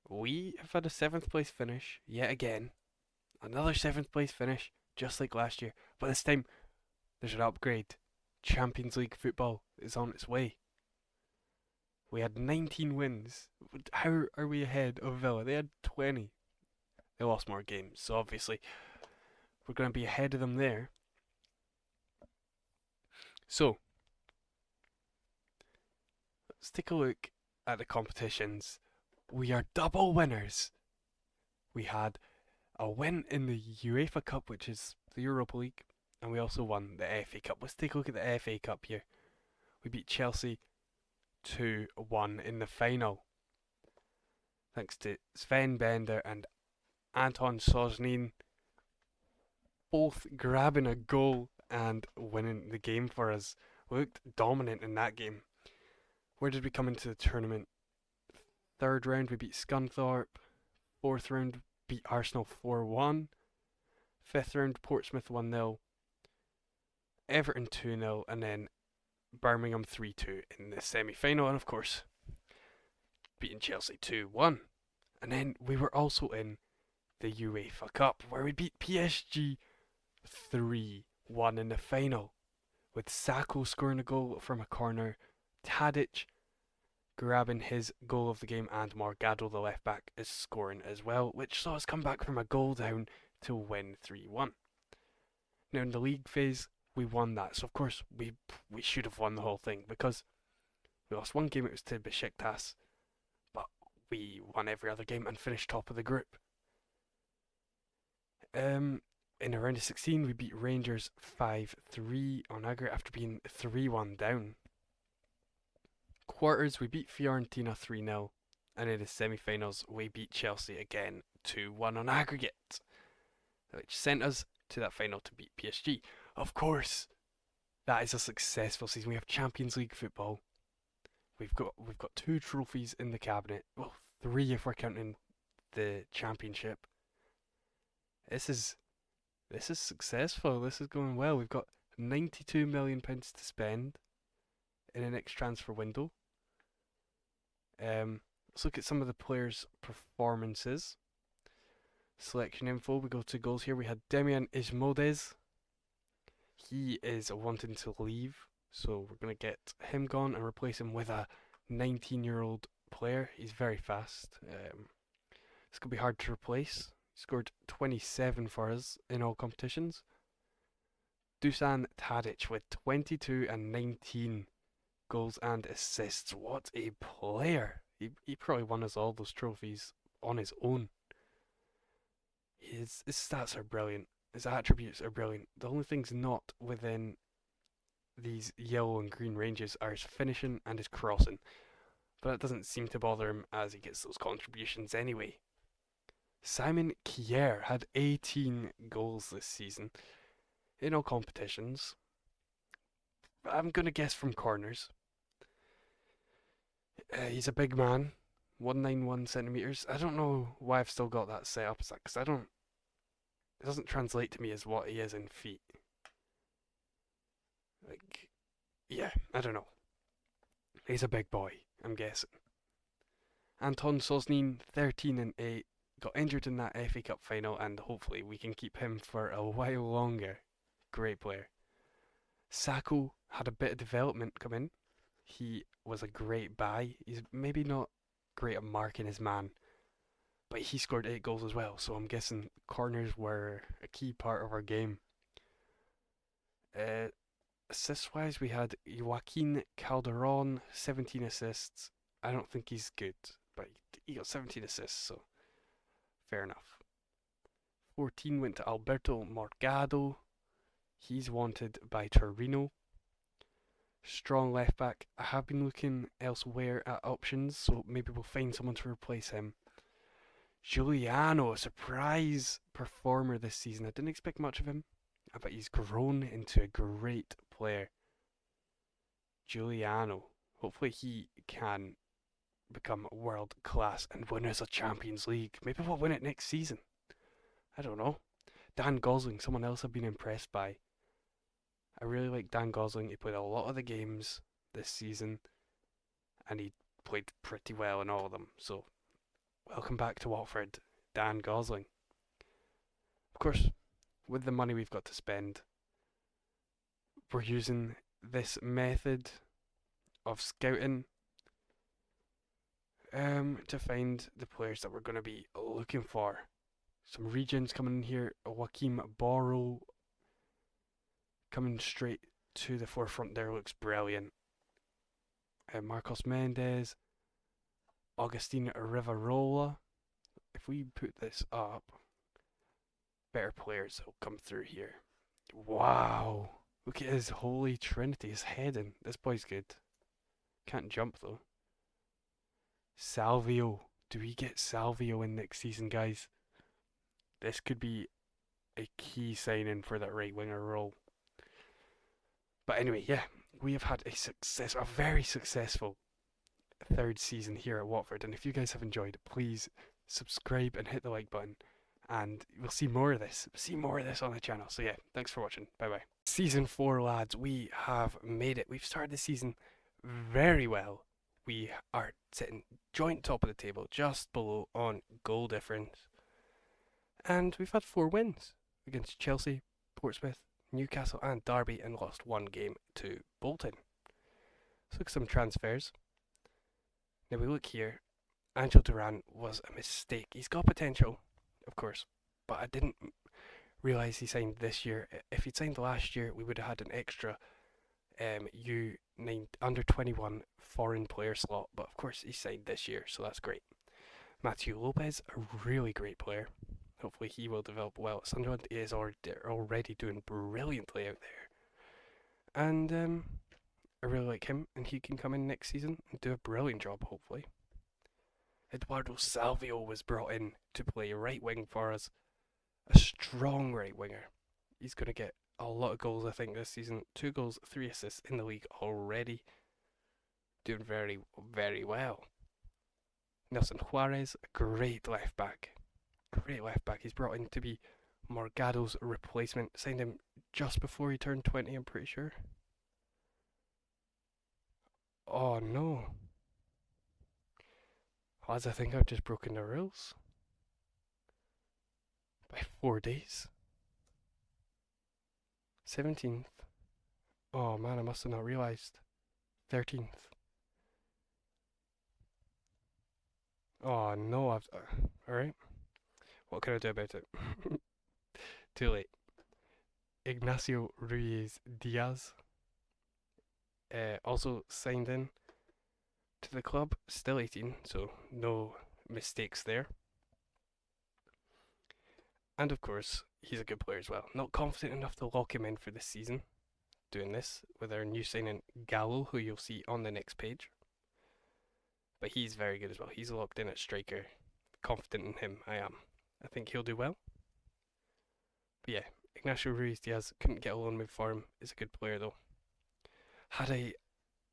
We have had a 7th place finish yet again. Another 7th place finish, just like last year. But this time, there's an upgrade. Champions League football is on its way. We had 19 wins. How are we ahead of Villa? They had 20. They lost more games, so obviously we're going to be ahead of them there. So, let's take a look at the competitions. We are double winners. We had a win in the UEFA Cup, which is the Europa League, and we also won the FA Cup. Let's take a look at the FA Cup here. We beat Chelsea 2-1 in the final. thanks to Sven Bender and Anton Sosnin both grabbing a goal and winning the game for us. We looked dominant in that game. Where did we come into the tournament? Third round we beat Scunthorpe. Fourth round beat Arsenal 4-1. Fifth round Portsmouth 1-0. Everton 2-0, and then Birmingham 3-2 in the semi-final, and of course beating Chelsea 2-1. And then we were also in the UEFA Cup where we beat PSG 3-1 in the final, with Sacco scoring a goal from a corner, Tadic grabbing his goal of the game, and Morgado, the left back, is scoring as well, which saw us come back from a goal down to win 3-1. Now in the league phase, we won that, so of course we should have won the whole thing because we lost one game. It was to Besiktas, but we won every other game and finished top of the group. In a round of 16, we beat Rangers 5-3 on aggregate after being 3-1 down. Quarters, we beat Fiorentina 3-0, and in the semi-finals, we beat Chelsea again 2-1 on aggregate, which sent us to that final to beat PSG. Of course, that is a successful season. We have Champions League football. We've got 2 trophies in the cabinet. Well, 3 if we're counting the championship. This is successful. This is going well. We've got £92 million to spend in the next transfer window. Let's look at some of the players' performances. Selection info. We go to goals here. We had Demian Ismodes. He is wanting to leave, so we're going to get him gone and replace him with a 19-year-old player. He's very fast. It's going to be hard to replace. He scored 27 for us in all competitions. Dusan Tadic with 22 and 19 goals and assists. What a player. He probably won us all those trophies on his own. His stats are brilliant. His attributes are brilliant. The only things not within these yellow and green ranges are his finishing and his crossing. But that doesn't seem to bother him as he gets those contributions anyway. Simon Kjaer had 18 goals this season in all competitions. I'm going to guess from corners. He's a big man, 191 centimeters. I don't know why I've still got that set up as that, because it doesn't translate to me as what he is in feet. Like, yeah, I don't know. He's a big boy, I'm guessing. Anton Sosnin, 13 and 8, got injured in that FA Cup final, and hopefully we can keep him for a while longer. Great player. Sacco had a bit of development come in. He was a great buy. He's maybe not great at marking his man, but he scored 8 goals as well, so I'm guessing corners were a key part of our game. Assists-wise, we had Joaquin Calderon, 17 assists. I don't think he's good, but he got 17 assists, so fair enough. 14 went to Alberto Morgado. He's wanted by Torino. Strong left back. I have been looking elsewhere at options, so maybe we'll find someone to replace him. Giuliano, a surprise performer this season. I didn't expect much of him, but he's grown into a great player. Giuliano. Hopefully he can become world class and win us a Champions League. Maybe we'll win it next season. I don't know. Dan Gosling, someone else I've been impressed by. I really like Dan Gosling. He played a lot of the games this season, and he played pretty well in all of them. So, welcome back to Watford, Dan Gosling. Of course, with the money we've got to spend, we're using this method of scouting to find the players that we're going to be looking for. Some regions coming in here. Joaquim Borro coming straight to the forefront there, looks brilliant. Marcos Mendes, Augustine Rivarola. If we put this up, better players will come through here. Wow, look at his holy trinity, his heading. This boy's good. Can't jump though. Salvio, Do we get Salvio in next season, guys? This could be a key signing for that right winger role. But anyway, yeah, we have had a very successful third season here at Watford. And if you guys have enjoyed, please subscribe and hit the like button. And we'll see more of this. See more of this on the channel. So yeah, thanks for watching. Bye bye. Season 4, lads. We have made it. We've started the season very well. We are sitting joint top of the table, just below on goal difference. And we've had 4 wins against Chelsea, Portsmouth, Newcastle and Derby, and lost 1 game to Bolton. Let's look at some transfers. Now we look here. Angel Duran was a mistake. He's got potential, of course, but I didn't realise he signed this year. If he'd signed last year, we would have had an extra U9 under 21 foreign player slot, but of course he signed this year, so that's great. Matthew Lopez, a really great player. Hopefully he will develop well at Sunderland. He is already doing brilliantly out there. And I really like him, and he can come in next season and do a brilliant job, hopefully. Eduardo Salvio was brought in to play right wing for us. A strong right winger. He's going to get a lot of goals, I think, this season. 2 goals, 3 assists in the league already. Doing very, very well. Nelson Juarez, a great left back. Great left back. He's brought in to be Morgado's replacement. Signed him just before he turned 20, I'm pretty sure. Oh no. Lads, I think I've just broken the rules. By 4 days. 17th. Oh man, I must have not realised. 13th. Oh no, I've... Alright. What can I do about it? Too late. Ignacio Ruiz Diaz also signed in to the club. Still 18, so no mistakes there. And of course, he's a good player as well. Not confident enough to lock him in for this season. Doing this with our new signing Gallo, who you'll see on the next page. But he's very good as well. He's locked in at striker. Confident in him, I am. I think he'll do well. But yeah, Ignacio Ruiz Diaz couldn't get a loan move for him. Is a good player though. Had a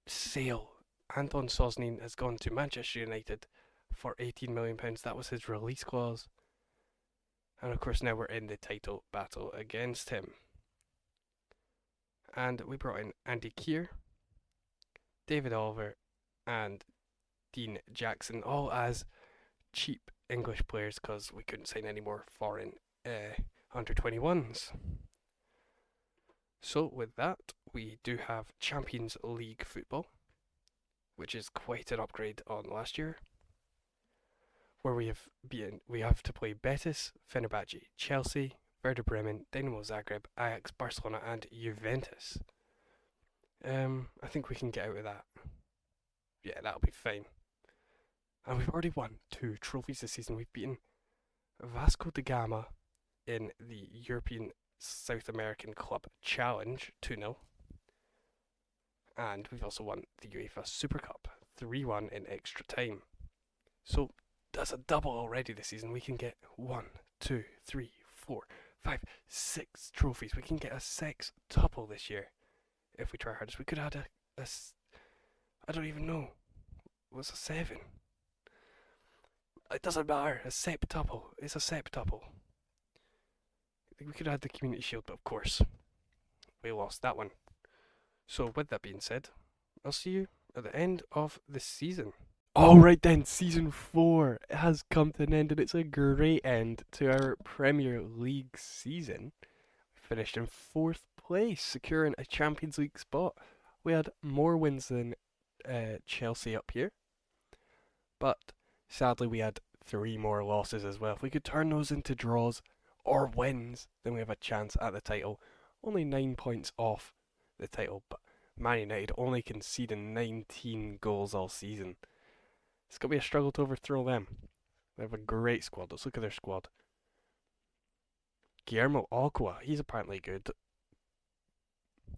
sale. Anton Sosnin has gone to Manchester United for £18 million. That was his release clause. And of course now we're in the title battle against him. And we brought in Andy Keir, David Oliver, and Dean Jackson, all as cheap English players because we couldn't sign any more foreign under 21s. So with that, we do have Champions League football, which is quite an upgrade on last year, where we have to play Betis, Fenerbahce, Chelsea, Werder Bremen, Dinamo Zagreb, Ajax, Barcelona, and Juventus. I think we can get out of that. Yeah, that'll be fine. And we've already won 2 trophies this season. We've beaten Vasco da Gama in the European South American Club Challenge 2-0. And we've also won the UEFA Super Cup 3-1 in extra time. So that's a double already this season. We can get 1, 2, 3, 4, 5, 6 trophies. We can get a 6-tuple this year if we try hardest. We could add a I don't even know. What's a 7? It doesn't matter. A septuple. It's a septuple. I think we could add the Community Shield, but of course, we lost that one. So with that being said, I'll see you at the end of the season. Alright then, Season 4 has come to an end, and it's a great end to our Premier League season. We finished in 4th place, securing a Champions League spot. We had more wins than Chelsea up here, but sadly we had 3 more losses as well. If we could turn those into draws or wins, then we have a chance at the title. Only 9 points off the title, but Man United only conceding 19 goals all season. It's going to be a struggle to overthrow them. They have a great squad. Let's look at their squad. Guillermo Alcoa, he's apparently good.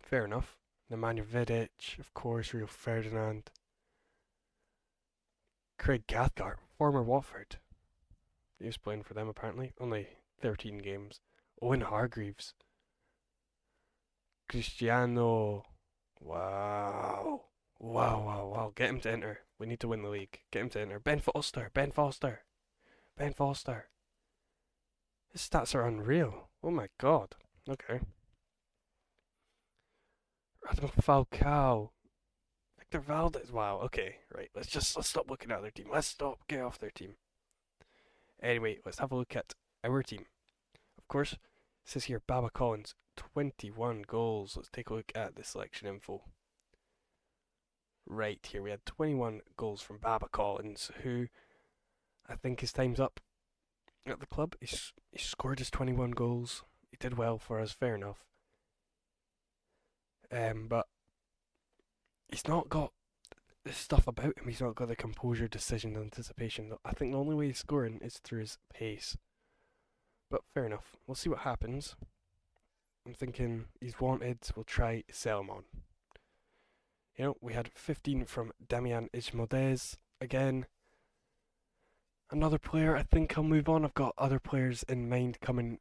Fair enough. Nemanja Vidic, of course, Rio Ferdinand. Craig Cathcart, former Watford. He was playing for them apparently. Only 13 games. Owen Hargreaves. Cristiano. Wow. Wow. Get him to enter. We need to win the league. Get him to enter. Ben Foster. Ben Foster. Ben Foster. His stats are unreal. Oh my god. Okay. Radamel Falcao. Victor Valdez. Wow. Okay. Right. Let's stop looking at their team. Let's stop. Get off their team. Anyway, let's have a look at our team. Of course, it says here Baba Collins, 21 goals. Let's take a look at the selection info. Right here, we had 21 goals from Baba Collins, who I think his time's up at the club. He scored his 21 goals. He did well for us, fair enough. But he's not got this stuff about him. He's not got the composure, decision, anticipation. I think the only way he's scoring is through his pace. But fair enough. We'll see what happens. I'm thinking he's wanted. We'll try sell him on. You know, we had 15 from Damian Ismodez again. Another player, I think I'll move on. I've got other players in mind coming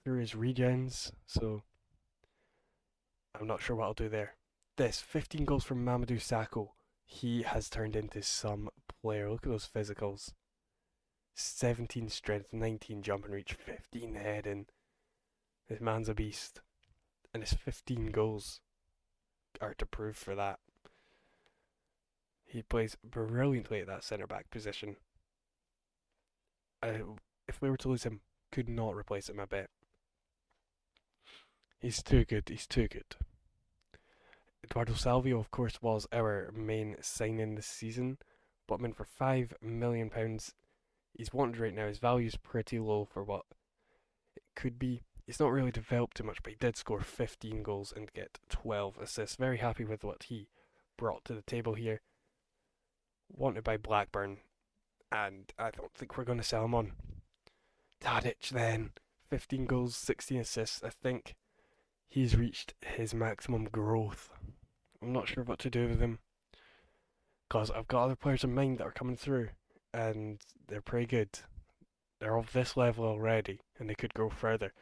through his regens, so I'm not sure what I'll do there. This 15 goals from Mamadou Sakho. He has turned into some player. Look at those physicals. 17 strength, 19 jump and reach, 15 heading. This man's a beast. And his 15 goals are to prove for that. He plays brilliantly at that centre back position. If we were to lose him, could not replace him, I bet. He's too good. Eduardo Salvio, of course, was our main signing this season. Bought him in for £5 million. He's wanted right now. His value's pretty low for what it could be. He's not really developed too much, but he did score 15 goals and get 12 assists. Very happy with what he brought to the table here. Wanted by Blackburn, and I don't think we're going to sell him on. Tadic then, 15 goals, 16 assists. I think he's reached his maximum growth. I'm not sure what to do with him, because I've got other players in mind that are coming through, and they're pretty good. They're of this level already, and they could go further.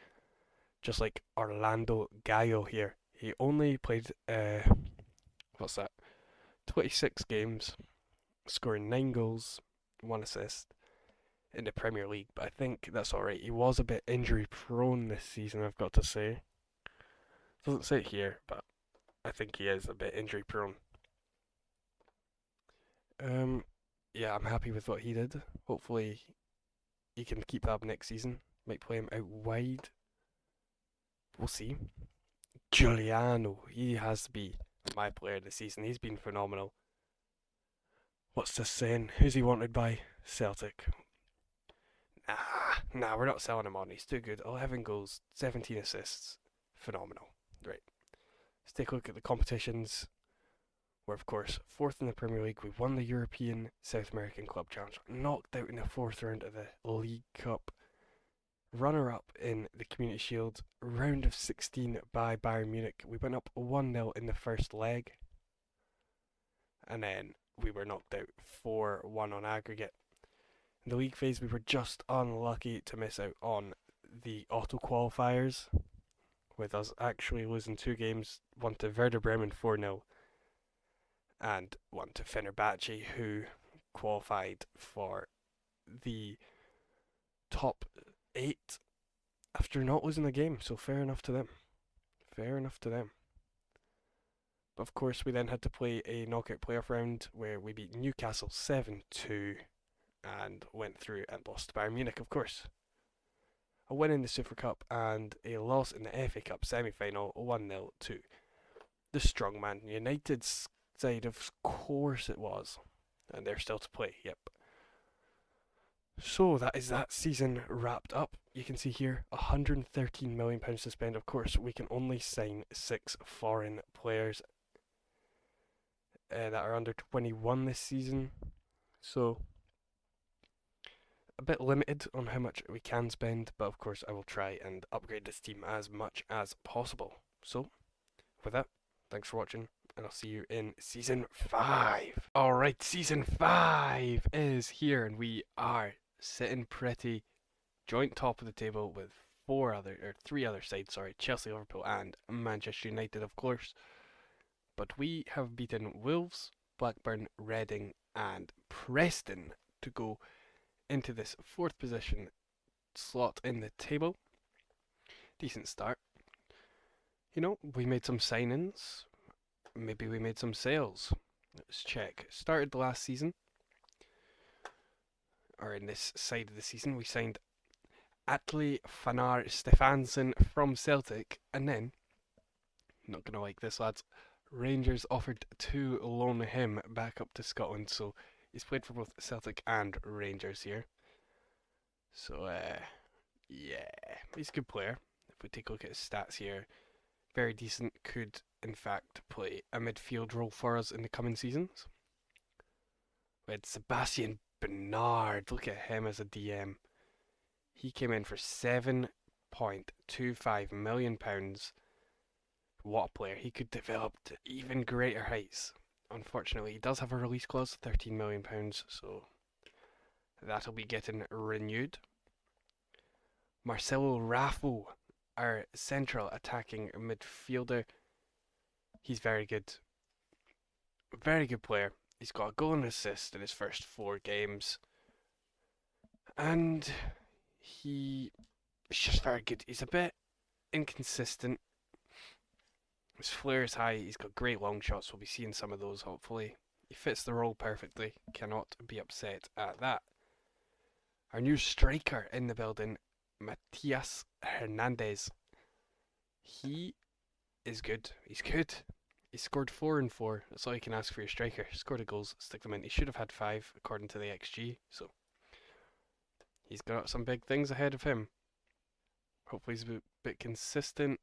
Just like Orlando Gallo here. He only played, 26 games, scoring 9 goals, 1 assist in the Premier League, but I think that's alright. He was a bit injury prone this season, I've got to say. Doesn't say it here, but I think he is a bit injury prone. Yeah, I'm happy with what he did. Hopefully he can keep that up next season. Might play him out wide. We'll see. Giuliano, he has to be my player this season. He's been phenomenal. What's this saying? Who's he wanted by? Celtic. Nah, we're not selling him on. He's too good. 11 goals, 17 assists. Phenomenal. Right. Let's take a look at the competitions. We're, of course, 4th in the Premier League. We won the European South American Club Challenge. Knocked out in the 4th round of the League Cup. Runner-up in the Community Shield. Round of 16 by Bayern Munich. We went up 1-0 in the first leg. And then we were knocked out 4-1 on aggregate. In the league phase, we were just unlucky to miss out on the auto qualifiers, with us actually losing 2 games, one to Werder Bremen 4-0, and one to Fenerbahce, who qualified for the top 8 after not losing a game, so fair enough to them. But of course, we then had to play a knockout playoff round where we beat Newcastle 7-2 and went through and lost to Bayern Munich, of course. A win in the Super Cup and a loss in the FA Cup semi-final, 1-0 to the strongman United side. Of course it was. And they're still to play, yep. So that is that season wrapped up. You can see here, £113 million to spend. Of course, we can only sign 6 foreign players that are under 21 this season. So a bit limited on how much we can spend, but of course I will try and upgrade this team as much as possible. So, with that, thanks for watching, and I'll see you in season 5. Alright, season 5 is here, and we are sitting pretty joint top of the table with three other sides, sorry, Chelsea, Liverpool, and Manchester United, of course. But we have beaten Wolves, Blackburn, Reading, and Preston to go into this 4th position slot in the table. Decent start. You know, we made some signings. Maybe we made some sales. Let's check. Started the last season, or in this side of the season, we signed Atle Fanar Stefansson from Celtic, and then, not gonna like this, lads, Rangers offered to loan him back up to Scotland, so he's played for both Celtic and Rangers here. So, yeah, he's a good player. If we take a look at his stats here, very decent, could in fact play a midfield role for us in the coming seasons. We had Sebastian Bernard, look at him as a DM. He came in for £7.25 million. What a player. He could develop to even greater heights. Unfortunately, he does have a release clause of £13 million, so that'll be getting renewed. Marcelo Raffo, our central attacking midfielder. He's very good. Very good player. He's got a goal and assist in his first 4 games. And he's just very good. He's a bit inconsistent. His flair is high. He's got great long shots. We'll be seeing some of those, hopefully. He fits the role perfectly. Cannot be upset at that. Our new striker in the building, Matias Hernandez. He is good. He's good. He scored 4 and 4. That's all you can ask for your striker. Scored the goals, stick them in. He should have had 5 according to the XG. So he's got some big things ahead of him. Hopefully he's a bit consistent.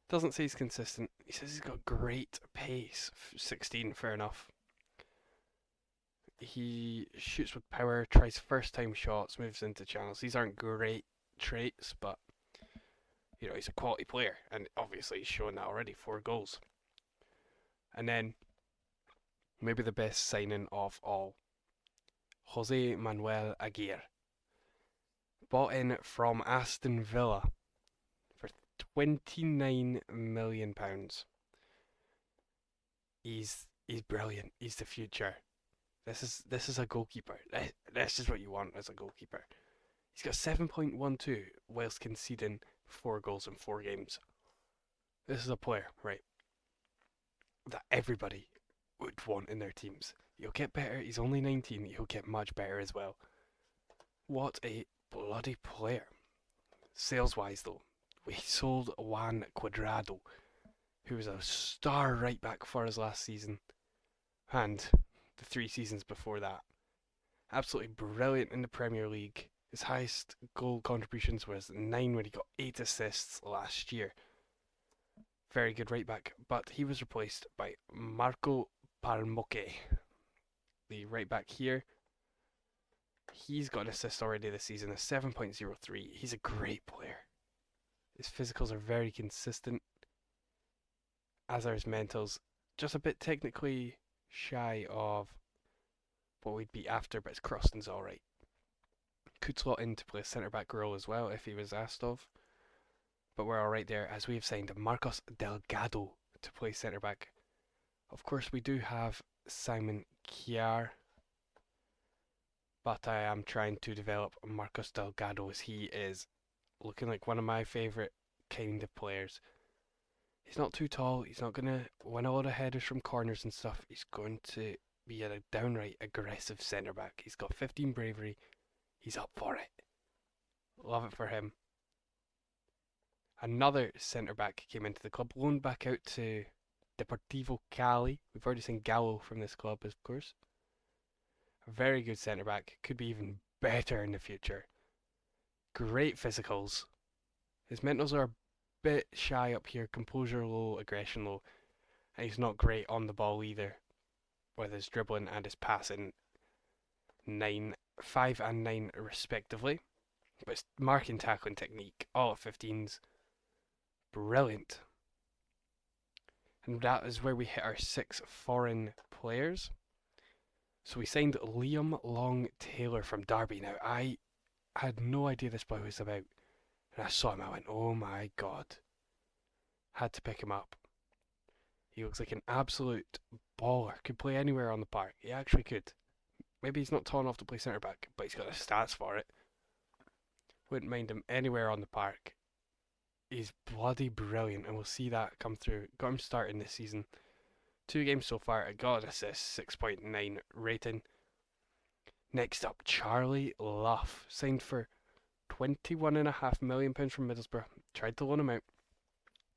Doesn't say he's consistent. He says he's got great pace. 16, fair enough. He shoots with power, tries first time shots, moves into channels. These aren't great traits, but you know, he's a quality player, and obviously he's shown that already. 4 goals. And then maybe the best signing of all, Jose Manuel Aguirre, bought in from Aston Villa for £29 million. He's brilliant. He's the future. This is a goalkeeper. This is what you want as a goalkeeper. He's got 7.12 whilst conceding 4 goals in 4 games. This is a player, right, that everybody would want in their teams. He'll get better. He's only 19. He'll get much better as well. What a bloody player. Sales-wise, though, we sold Juan Cuadrado, who was a star right back for us last season, and the 3 seasons before that. Absolutely brilliant in the Premier League. His highest goal contributions was 9 when he got 8 assists last year. Very good right back, but he was replaced by Marco Palmoque, the right back here. He's got an assist already this season, a 7.03. He's a great player. His physicals are very consistent, as are his mentals. Just a bit technically shy of what we'd be after, but his crossing's alright. Could slot in to play a centre-back role as well if he was asked of. But we're alright there, as we have signed Marcos Delgado to play centre-back. Of course, we do have Simon Kjaer, but I am trying to develop Marcos Delgado, as he is looking like one of my favourite kind of players. He's not too tall, he's not going to win a lot of headers from corners and stuff. He's going to be a downright aggressive centre-back. He's got 15 bravery, he's up for it. Love it for him. Another centre-back came into the club, loaned back out to Deportivo Cali. We've already seen Gallo from this club, of course. A very good centre-back, could be even better in the future. Great physicals. His mentals are a bit shy up here, composure low, aggression low, and he's not great on the ball either, with his dribbling and his passing. 5 and 9 respectively. But his marking, tackling technique, all at 15s. Brilliant. And that is where we hit our 6 foreign players. So we signed Liam Long Taylor from Derby. Now, I had no idea this boy was about. And I saw him, I went, oh my god. Had to pick him up. He looks like an absolute baller. Could play anywhere on the park. He actually could. Maybe he's not tall enough to play centre back, but he's got the stats for it. Wouldn't mind him anywhere on the park. He's bloody brilliant, and we'll see that come through. Got him starting this season. 2 games so far, a god assist, 6.9 rating. Next up, Charlie Luff, signed for £21.5 million from Middlesbrough. Tried to loan him out,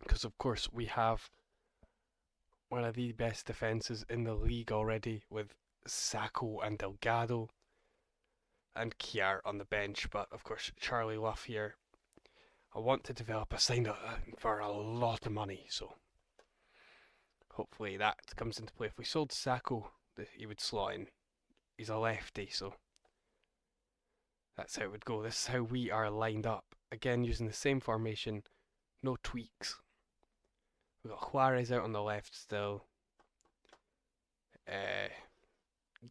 because of course we have one of the best defences in the league already, with Sacco and Delgado and Kiar on the bench. But of course, Charlie Luff here, I want to develop a sign for a lot of money, so hopefully that comes into play. If we sold Sacco, he would slot in. He's a lefty, so that's how it would go. This is how we are lined up. Again, using the same formation, no tweaks. We've got Juarez out on the left still.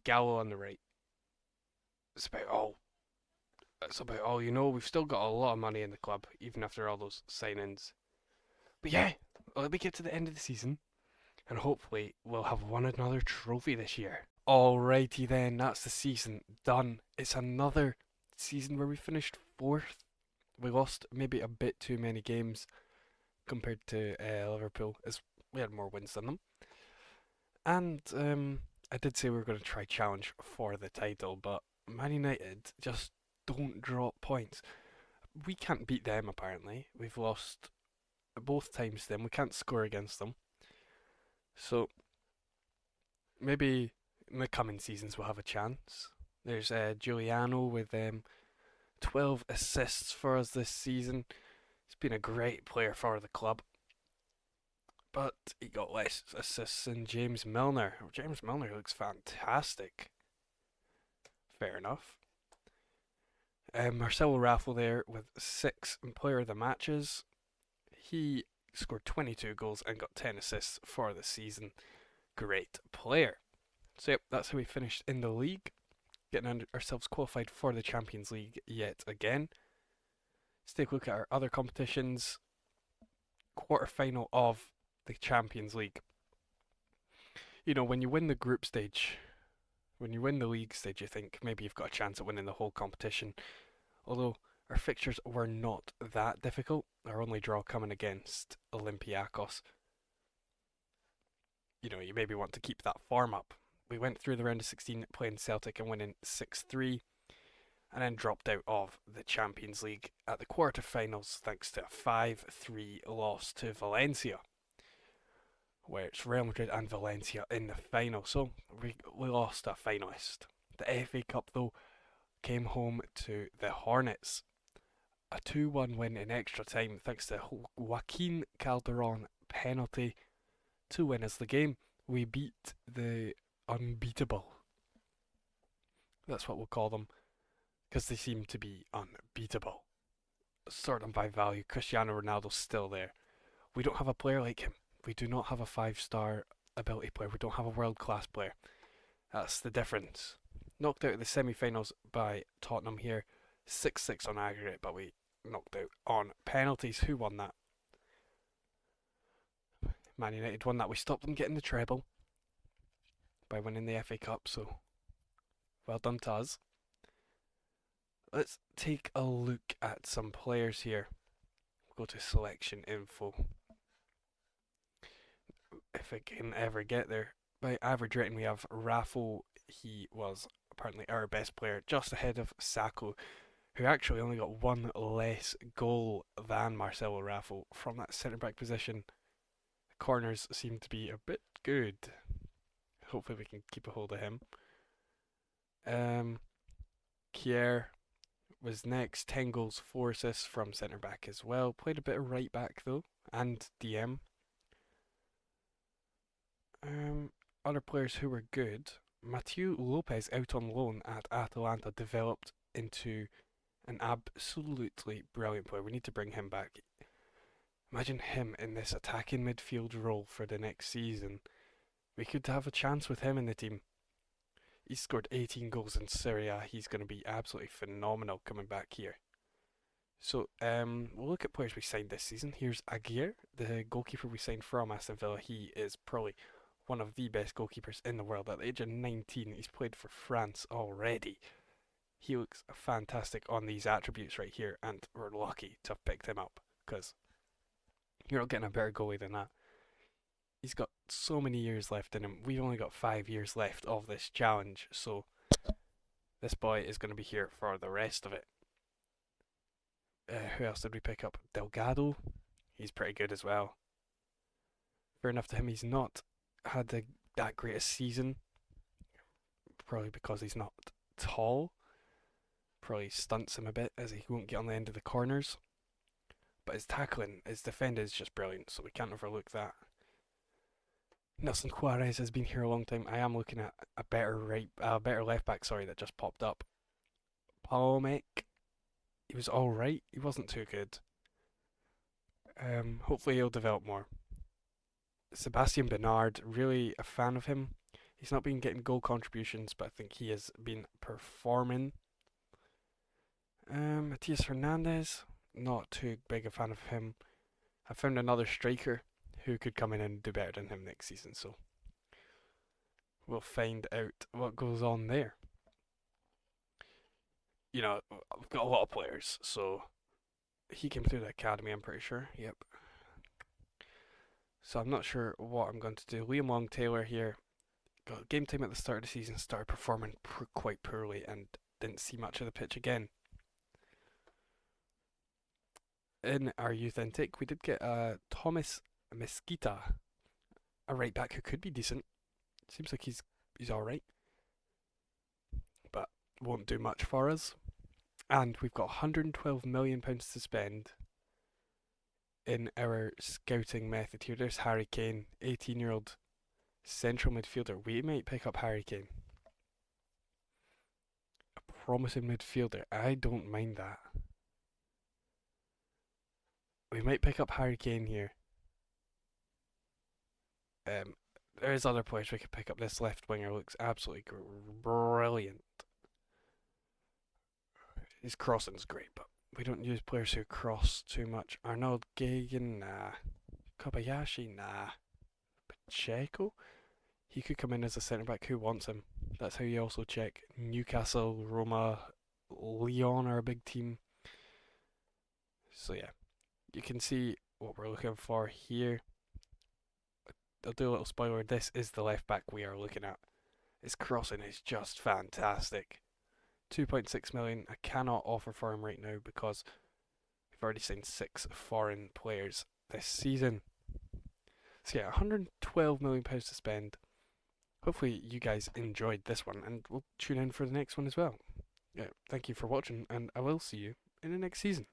Gallo on the right. That's about all. That's about all. You know, we've still got a lot of money in the club, even after all those sign-ins. But yeah, let me get to the end of the season, and hopefully we'll have won another trophy this year. Alrighty then, that's the season done. It's another season where we finished 4th. We lost maybe a bit too many games compared to Liverpool, as we had more wins than them. And I did say we were going to try challenge for the title, but Man United just don't drop points. We can't beat them apparently. We've lost both times to them. We can't score against them. So maybe in the coming seasons we'll have a chance. There's Giuliano with 12 assists for us this season. He's been a great player for the club. But he got less assists than James Milner. James Milner looks fantastic. Fair enough. Marcelo Raffle there with 6 player of the matches. He scored 22 goals and got 10 assists for the season. Great player. So yep, that's how we finished in the league. Getting ourselves qualified for the Champions League yet again. Let's take a look at our other competitions. Quarter-final of the Champions League. You know, when you win the group stage, when you win the league stage, you think maybe you've got a chance at winning the whole competition. Although our fixtures were not that difficult. Our only draw coming against Olympiacos. You know, you maybe want to keep that form up. We went through the round of 16 playing Celtic and winning 6-3, and then dropped out of the Champions League at the quarterfinals thanks to a 5-3 loss to Valencia, where it's Real Madrid and Valencia in the final. So we lost a finalist. The FA Cup though came home to the Hornets. A 2-1 win in extra time thanks to Joaquin Calderon penalty to win us the game. We beat the unbeatable. That's what we'll call them, because they seem to be unbeatable. Sort them by value. Cristiano Ronaldo's still there. We don't have a player like him. We do not have a 5-star ability player. We don't have a world-class player. That's the difference. Knocked out of the semi-finals by Tottenham here. 6-6 on aggregate, but we knocked out on penalties. Who won that? Man United won that. We stopped them getting the treble by winning the FA Cup, so well done to us. Let's take a look at some players here. We'll go to selection info. If I can ever get there. By average rating, we have Raffle. He was apparently our best player, just ahead of Sacco, who actually only got 1 less goal than Marcelo Raffle from that centre back position. Corners seem to be a bit good. Hopefully we can keep a hold of him. Kier was next. 10 goals, 4 assists from centre back as well. Played a bit of right back though, and DM. Other players who were good. Mateu Lopez, out on loan at Atalanta, developed into an absolutely brilliant player. We need to bring him back. Imagine him in this attacking midfield role for the next season. We could have a chance with him in the team. He's scored 18 goals in Serie A. He's going to be absolutely phenomenal coming back here. So, we'll look at players we signed this season. Here's Aguirre, the goalkeeper we signed from Aston Villa. He is probably one of the best goalkeepers in the world. At the age of 19, he's played for France already. He looks fantastic on these attributes right here, and we're lucky to have picked him up because you're not getting a better goalie than that. He's got so many years left in him. We've only got 5 years left of this challenge, so this boy is going to be here for the rest of it. Who else did we pick up? Delgado. He's pretty good as well. Fair enough to him, he's not had that greatest season. Probably because he's not tall. Probably stunts him a bit as he won't get on the end of the corners. But his tackling, his defending is just brilliant, so we can't overlook that. Nelson Juarez has been here a long time. I am looking at a better left back. Sorry, that just popped up. Palmek. He was all right. He wasn't too good. Hopefully he'll develop more. Sebastian Bernard, really a fan of him. He's not been getting goal contributions, but I think he has been performing. Matias Hernandez, not too big a fan of him. I found another striker who could come in and do better than him next season, so we'll find out what goes on there. You know, I've got a lot of players, so he came through the academy, I'm pretty sure. Yep. So I'm not sure what I'm going to do. Liam Long Taylor here got game time at the start of the season, started performing quite poorly, and didn't see much of the pitch again. In our youth intake, we did get Thomas Mesquita, a right back who could be decent. Seems like he's all right, but won't do much for us. And we've got £112 million to spend in our scouting method here. There's Harry Kane, 18-year-old central midfielder. We might pick up Harry Kane. A promising midfielder. I don't mind that. We might pick up Harry Kane here. There is other players we could pick up. This left winger looks absolutely brilliant. His crossing's great, but we don't use players who cross too much. Arnold Gagan, nah. Kobayashi, nah. Pacheco? He could come in as a centre back. Who wants him? That's how you also check. Newcastle, Roma, Lyon are a big team. So yeah, you can see what we're looking for here. I'll do a little spoiler. This is the left back we are looking at. His crossing is just fantastic. 2.6 million. I cannot offer for him right now because we've already signed 6 foreign players this season. So yeah, £112 million to spend. Hopefully you guys enjoyed this one, and we'll tune in for the next one as well. Yeah, thank you for watching, and I will see you in the next season.